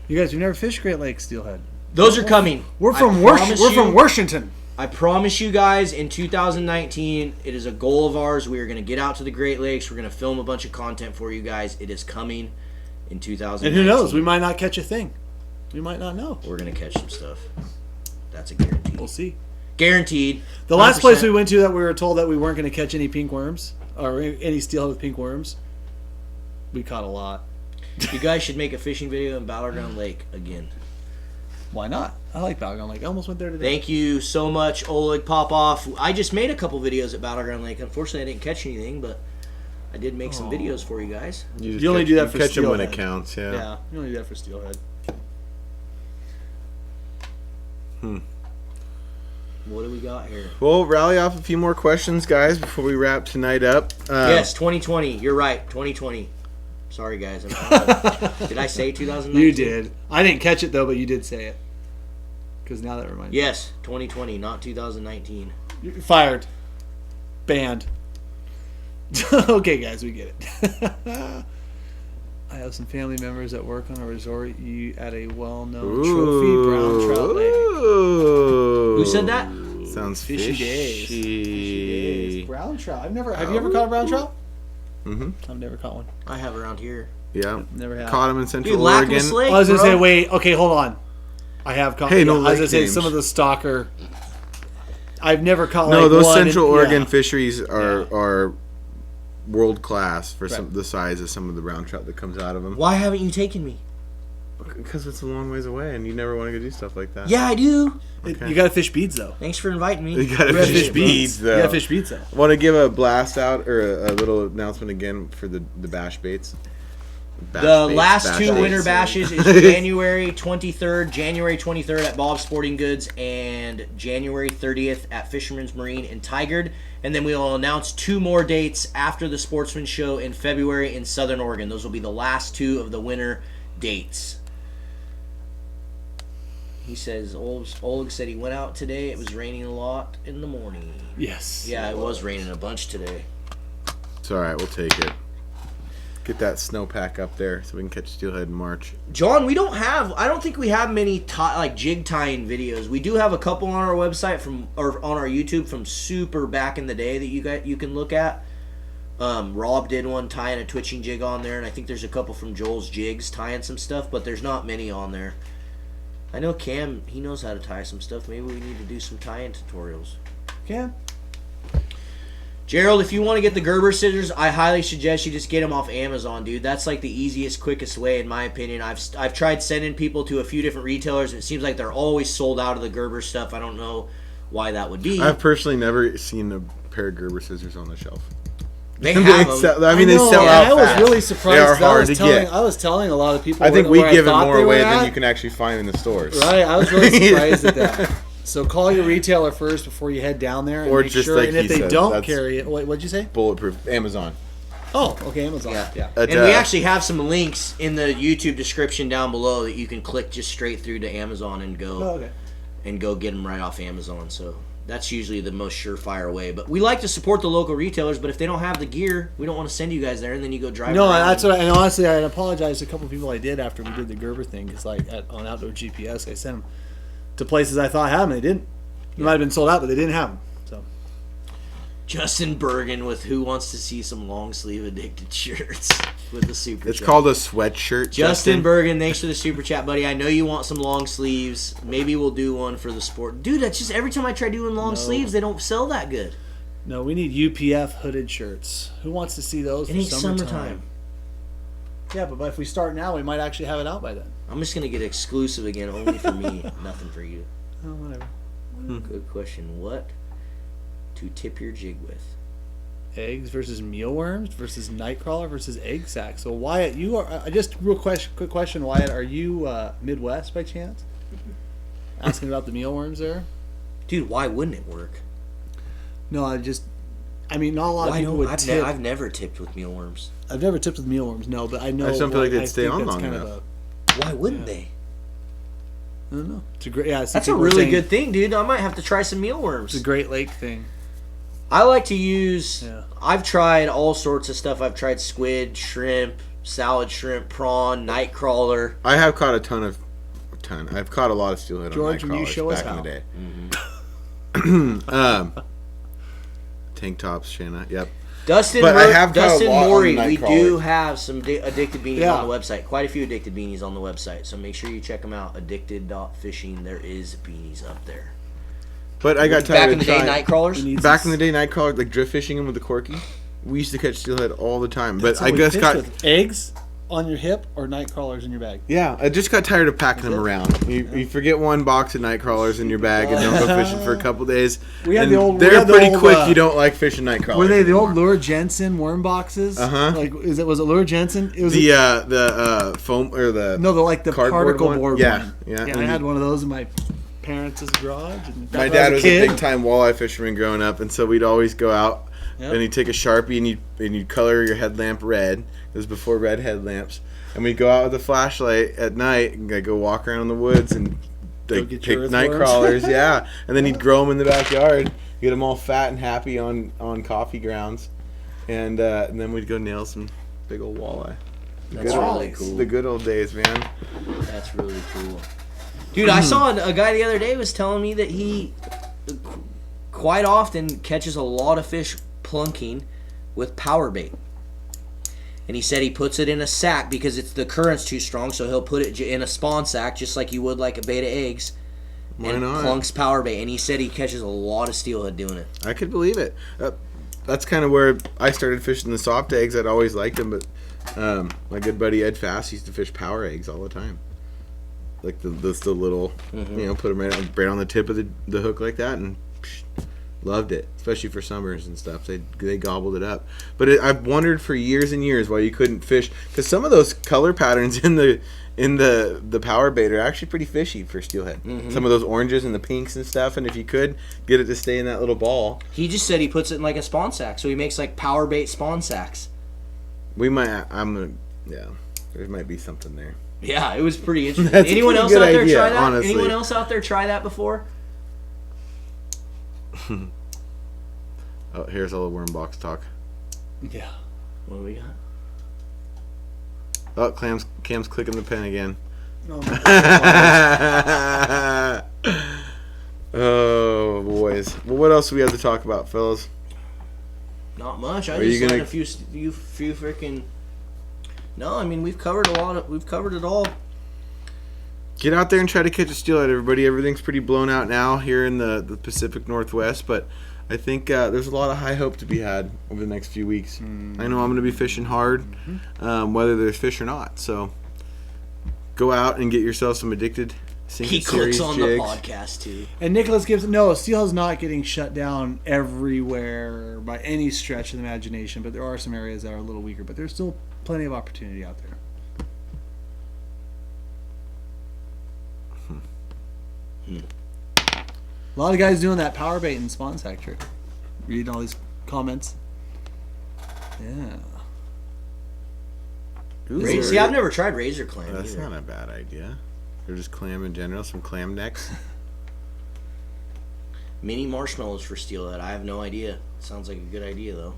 You guys, we've never fished Great Lakes Steelhead. Those are coming. We're I from promise you- Washington. I promise you guys, in 2019, it is a goal of ours. We are going to get out to the Great Lakes. We're going to film a bunch of content for you guys. It is coming in 2019. And who knows? We might not catch a thing. We might not know. We're going to catch some stuff. That's a guarantee. We'll see. Guaranteed. The last 100%. place we went to that we were told that we weren't going to catch any pink worms or any steelhead with pink worms, we caught a lot. You guys should make a fishing video in Battleground Lake again. Why not? I like Battleground Lake. I almost went there today. Thank you so much, Oleg Popoff. I just made a couple videos at Battleground Lake. Unfortunately, I didn't catch anything, but I did make some videos for you guys. just You only catch- do that for catch them when it steelhead. counts. Yeah. Yeah, you only do that for steelhead. What do we got here? Well, rally off a few more questions, guys, before we wrap tonight up. Yes, 2020. You're right, 2020. Sorry, guys. Did I say 2019? You did. I didn't catch it though, but you did say it. Because now that reminds me. Yes, 2020, not 2019. You're fired. Banned. Okay, guys, we get it. I have some family members that work on a resort at a well-known trophy brown trout lake. Who said that? Sounds Fishy fishy. days. Fishy days. Brown trout. Have you ever caught a brown trout? Mm-hmm. I've never caught one. I have around here. Yeah. Never have. Caught them in Central Dude, Oregon. Lackmus Lake, I was gonna bro. say, wait, okay, hold on. I have caught. Hey, no I was gonna lake say names. some of the stalker. I've never caught. No, like those one Central Oregon yeah. fisheries are world class for some the size of some of the brown trout that comes out of them. Why haven't you taken me? Because it's a long ways away, and you never want to go do stuff like that. Yeah, I do. Okay. You gotta fish beads though. Thanks for inviting me. You gotta gotta fish fish beads, You though. gotta fish beads though. Want to give a blast out or a little announcement again for the bash baits? The last bash two baits. winter bashes is January 23rd at Bob's Sporting Goods and January 30th at Fisherman's Marine in Tigard. And then we will announce two more dates after the Sportsman Show in February in Southern Oregon. Those will be the last two of the winter dates. He says, Oleg said he went out today. It was raining a lot in the morning. Yes. Yeah, it was raining a bunch today. It's all right. We'll take it. Get that snowpack up there so we can catch steelhead in March. John, I don't think we have many jig tying videos. We do have a couple on our website or on our YouTube from super back in the day that you can look at. Rob did one tying a twitching jig on there, and I think there's a couple from Joel's Jigs tying some stuff, but there's not many on there. I know Cam, he knows how to tie some stuff. Maybe we need to do some tying tutorials. Cam. Gerald, if you want to get the Gerber scissors, I highly suggest you just get them off Amazon, dude. That's like the easiest, quickest way, in my opinion. I've tried sending people to a few different retailers, and it seems like they're always sold out of the Gerber stuff. I don't know why that would be. I've personally never seen a pair of Gerber scissors on the shelf. They have them. sell, they know, sell out I was fast. really surprised. They are 'cause hard to get. I was telling a lot of people. I think we where give it thought more they away were than at. you can actually find in the stores. Right, I was really surprised at that. So call your retailer first before you head down there, and Or make just sure. like and if he they said, don't that's- carry it, what'd you say? Bulletproof. Amazon. Oh, okay, Amazon. Yeah. At, And we actually have some links in the YouTube description down below that you can click just straight through to Amazon and go Oh, okay. and go get them right off Amazon. So that's usually the most surefire way. But we like to support the local retailers, but if they don't have the gear, we don't want to send you guys there, and then you go drive No, around. that's what. And honestly, I apologized to a couple people I did after we did the Gerber thing, because on Outdoor GPS, I sent them to places I thought had them. They didn't. They might have been sold out, but they didn't have them. So Justin Bergen with Who Wants to See Some Long Sleeve Addicted Shirts with the super It's chat. called a sweatshirt. Justin Bergen, thanks for the super chat, buddy. I know you want some long sleeves. Maybe we'll do one for the sport. Dude, that's just every time I try doing long sleeves, they don't sell that good. no, we need UPF hooded shirts. Who wants to see those It for ain't summertime? summertime. Yeah, but if we start now, we might actually have it out by then. I'm just gonna get exclusive again, only for me, nothing for you. Oh, whatever. Good question. What to tip your jig with? Eggs versus mealworms versus nightcrawler versus egg sack. So Wyatt, you are just real quick question, Wyatt. Are you Midwest by chance? Asking about the mealworms there. Dude, why wouldn't it work? No, I mean, not a lot of Why people don't would I've, tip. I've never tipped with mealworms. I've never tipped with mealworms, no, but I know. I just don't feel like they'd I stay think on that's long kind enough. of Why wouldn't they? I don't know. It's a great. Yeah, That's a really good thing, dude. I might have to try some mealworms. It's a Great Lake thing. I like to use. Yeah. I've tried all sorts of stuff. I've tried squid, shrimp, salad shrimp, prawn, night crawler. I have caught I've caught a lot of steelhead George, on when you night show crawlers us back how. in the day. Tank tops, Shanna. Yep. Dustin, But I have caught a Dustin lot on Morey, the night we crawlers. do have some addicted beanies Yeah. on the website. Quite a few addicted beanies on the website. So make sure you check them out. Addicted.fishing. There is beanies up there. But I got tired Back of in the day, trying- night crawlers. Back in the day, night crawler, like drift fishing them with the corky. We used to catch steelhead all the time. But That's I what we just fished got with. Eggs on your hip or night crawlers in your bag. yeah. I just got tired of packing them around. You forget one box of night crawlers in your bag and don't go fishing for a couple days. We had And the old- we They're had the pretty old, quick. You don't like fishing night crawlers. Were they the old anymore. Lure Jensen worm boxes? Uh-huh. Like, was it Lure Jensen? It was the foam or the no, the cardboard particle one? board Yeah, one. yeah. I And had you- one of those in my parents' garage. And My when I dad was a kid. big time walleye fisherman growing up, and so we'd always go out Yep. and he'd take a Sharpie and you'd color your headlamp red. It was before red headlamps, and we'd go out with a flashlight at night and go walk around in the woods and like, get your pick night earthworms. crawlers. Yeah, and then he'd grow them in the backyard, get them all fat and happy on coffee grounds, and then we'd go nail some big old walleye. That's really cool. The good old days, man. That's really cool. Dude, I saw a guy the other day was telling me that he quite often catches a lot of fish plunking with power bait. And he said he puts it in a sack because the current's too strong, so he'll put it in a spawn sack just like you would like a bait of eggs. Why and not? plunks power bait. And he said he catches a lot of steelhead doing it. I could believe it. That's kind of where I started fishing the soft eggs. I'd always liked them, but my good buddy Ed Fass used to fish power eggs all the time. Like the little, put them right on the tip of the hook like that, and loved it, especially for summers and stuff. They gobbled it up. But I've wondered for years and years why you couldn't fish, because some of those color patterns in the power bait are actually pretty fishy for steelhead. Some of those oranges and the pinks and stuff, and if you could get it to stay in that little ball, He just said he puts it in like a spawn sack, so he makes like power bait spawn sacks. there might be something there. Yeah, it was pretty interesting. That's a Anyone pretty else good out there idea, try that? honestly. Anyone else out there try that before? Oh, here's all the worm box talk. Yeah. What do we got? Oh, Cam's clicking the pen again. No, Oh, boys. Well, what else do we have to talk about, fellas? Not much. I Are you just learned gonna- a few freaking. No, I mean we've covered we've covered it all. Get out there and try to catch a steelhead, everybody. Everything's pretty blown out now here in the Pacific Northwest, but I think there's a lot of high hope to be had over the next few weeks. I know I'm going to be fishing hard, whether there's fish or not. So go out and get yourself some addicted Sink He It series clicks on jigs. the podcast too. And Nicholas Gibson, no, Steelhead's not getting shut down everywhere by any stretch of the imagination, but there are some areas that are a little weaker, but there's still plenty of opportunity out there. A lot of guys doing that power bait and spawn sack trick. Reading all these comments. Yeah. Ooh, See, I've never tried razor clam. That's either. not a bad idea. Or just clam in general, some clam necks. Mini marshmallows for steelhead. I have no idea. Sounds like a good idea though.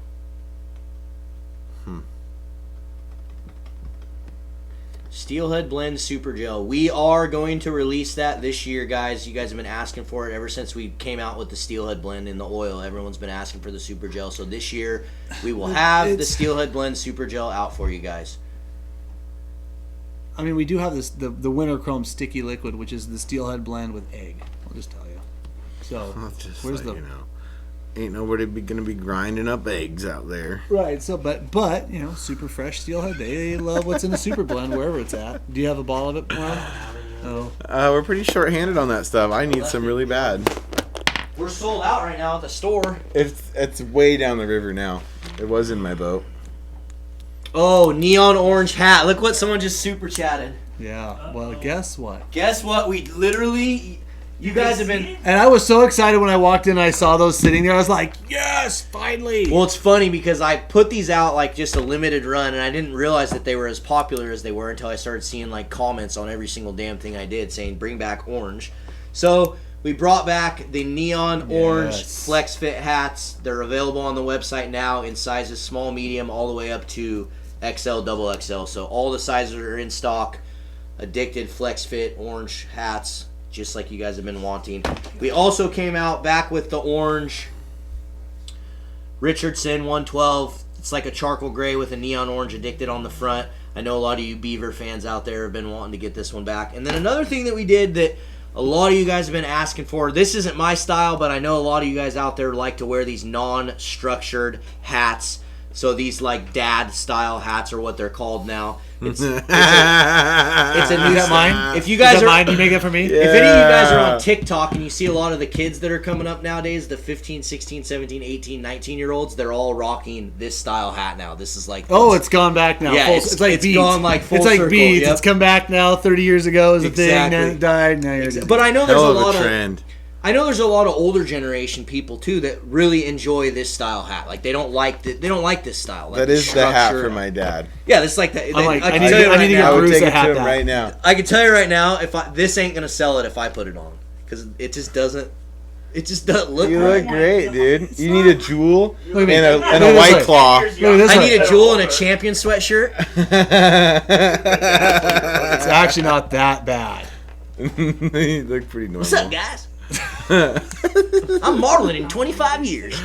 Steelhead Blend Super Gel. We are going to release that this year, guys. You guys have been asking for it ever since we came out with the Steelhead Blend in the oil. Everyone's been asking for the Super Gel. So this year, we will have the Steelhead Blend Super Gel out for you guys. I mean, we do have this the Winter Chrome Sticky Liquid, which is the Steelhead Blend with egg. I'll just tell you. So, Just where's like, the... you know, ain't nobody gonna be grinding up eggs out there. Right, so, but you know, super fresh Steelhead, they love what's in the Super Blend, wherever it's at. Do you have a bottle of it, Ron? Oh. We're pretty short-handed on that stuff. I need some really bad. We're sold out right now at the store. It's way down the river now. It was in my boat. Oh, neon orange hat. Look what someone just super chatted. Yeah, well, guess what? Guess what? We literally... You guys have been... And I was so excited when I walked in and I saw those sitting there. I was like, yes, finally! Well, it's funny because I put these out like just a limited run, and I didn't realize that they were as popular as they were until I started seeing like comments on every single damn thing I did saying bring back orange. So we brought back the neon orange Flex Fit hats. They're available on the website now in sizes small, medium, all the way up to XL, double XL. So all the sizes are in stock. Addicted Flex Fit orange hats, just like you guys have been wanting. We also came out back with the orange Richardson 112. It's like a charcoal gray with a neon orange Addicted on the front. I know a lot of you Beaver fans out there have been wanting to get this one back. And then another thing that we did that a lot of you guys have been asking for, this isn't my style, but I know a lot of you guys out there like to wear these non-structured hats. So these like dad style hats are what they're called now. It's a new mine. If you guys mine, do you make it for me? If any of you guys are on TikTok and you see a lot of the kids that are coming up nowadays, the 15, 16, 17, 18, 19-year-olds, they're all rocking this style hat now. This is like... Oh, it's gone back now. Yeah, it's like Beads. Gone like full It's like circle. Beads. Yep. It's come back now. 30 years ago is a thing. Then it died. Now you're But I know there's Hell a of lot of... trend. I know there's a lot of older generation people too that really enjoy this style hat. Like they don't like this style. Like That is the hat structure. for my dad. Yeah, that's like that. I'm like, I I can need tell to- you I right need to now. get I would Bruce take a it hat to him back. right now. I can tell you right now, this ain't gonna sell it if I put it on because it just doesn't. It just doesn't look You right. look great, dude. You need a jewel Look at me. and a Look at white this claw. Look at this I one. need a jewel and a champion sweatshirt. It's actually not that bad. You look pretty normal. What's up, guys? I'm modeling in 25 years.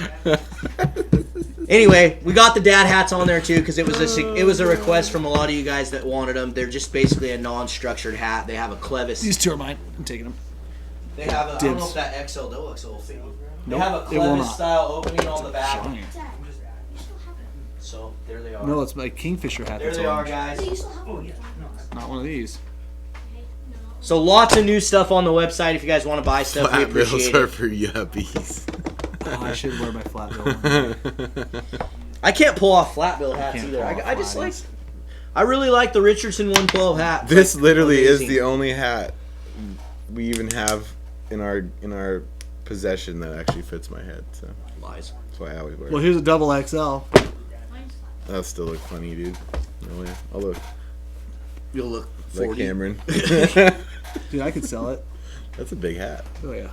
Anyway, we got the dad hats on there too because it was a request from a lot of you guys that wanted them. They're just basically a non-structured hat. They have a clevis. These two are mine. I'm taking them. They have a, I don't know Dibs. if that XL double XL will fit you. They Nope, have a it will clevis not. style opening on the back. Shiny. So there they are. No, it's my Kingfisher hat. There That's they are, orange. guys. So you still have one? Not one of these. So lots of new stuff on the website. If you guys want to buy stuff, we Flat bills appreciate are it. for yuppies. Oh, I should wear my flat bill one. I can't pull off flat bill hats Can't either. pull off I just like. flags. I really like the Richardson 112 hat. This Like, literally is amazing. the only hat we even have in our possession that actually fits my head. So Lies. that's why I always wear Well, it. here's a double XL. That'll still look funny, dude. No way. I'll look You'll look like 40. Cameron. Dude, I could sell it. That's a big hat. Oh, yeah.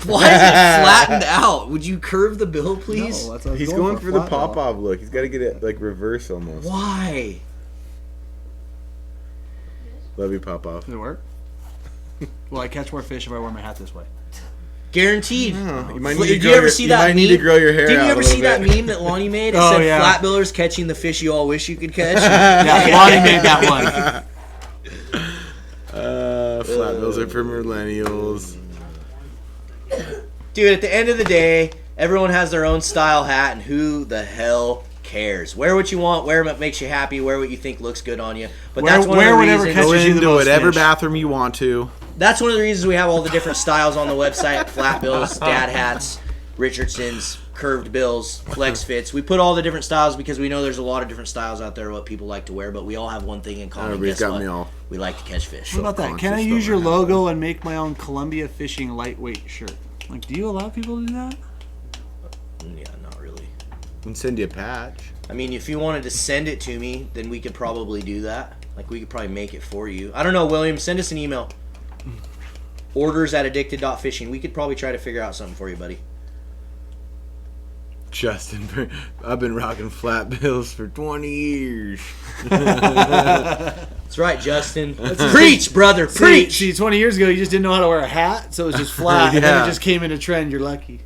Why is it flattened out? Would you curve the bill, please? No, that's what I was He's going for the flat bill. pop-off look. He's got to get it like reverse almost. Why? Love you, pop-off. Does it work? Well, I catch more fish if I wear my hat this way. Guaranteed. You might Did need to you grow ever your, see you that might meme? need to grow your hair Did out you a ever little see that bit. meme that Lonnie made? It Oh, said yeah. flat billers catching the fish you all wish you could catch. Yeah, Lonnie made that one. Flat bills are for millennials. Dude, at the end of the day, everyone has their own style hat, and who the hell cares? Wear what you want, wear what makes you happy, wear what you think looks good on you. But Wear- that's one wear of the whatever reasons. catches Go you the into most whatever fish. bathroom you want to. That's one of the reasons we have all the different styles on the website: flat bills, dad hats, Richardsons, curved bills, flex fits. We put all the different styles because we know there's a lot of different styles out there what people like to wear, but we all have one thing in common. Everybody's Guess got what? me all. We like to catch fish. What about that? Can I Conscious use your of my logo and make my own Columbia Fishing lightweight shirt? Like, do you allow people to do that? Yeah, not really. And send you a patch. I mean, if you wanted to send it to me, then we could probably do that. Like, we could probably make it for you. I don't know, William. Send us an email. Orders@addicted.fishing. We could probably try to figure out something for you, buddy. Justin, I've been rocking flat bills for 20 years. That's right, Justin. Preach, brother, preach. See, 20 years ago, you just didn't know how to wear a hat, so it was just flat, and then Yeah. it just came into trend. You're lucky.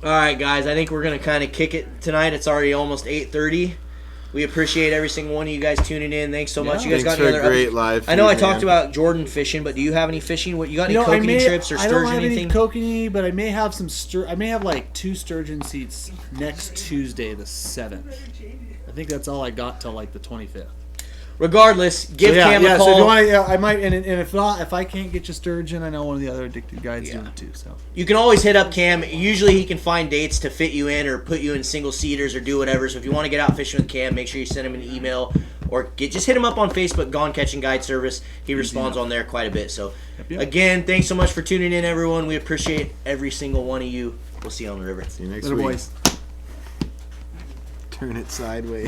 All right, guys. I think we're gonna kind of kick it tonight. It's already almost 8:30. We appreciate every single one of you guys tuning in. Thanks so much. You guys Thanks got any for a other great live I know I feed, talked man. about Jordan fishing, but do you have any fishing? What you got? Any I kokanee trips or I don't sturgeon? have Anything? any kokanee, but I may have some I may have like 2 sturgeon seats next Tuesday, the 7th. I think that's all I got till like the 25th. Regardless, give Cam a call. So if you want, I might, and if not, if I can't get you sturgeon, I know one of the other addicted guys doing it too. So You can always hit up Cam. Usually he can find dates to fit you in or put you in single seaters or do whatever. So if you want to get out fishing with Cam, make sure you send him an email or just hit him up on Facebook, Gone Catching Guide Service. He responds on there quite a bit. So Yep. again, thanks so much for tuning in, everyone. We appreciate every single one of you. We'll see you on the river. See you next Later, week. boys. Turn it sideways.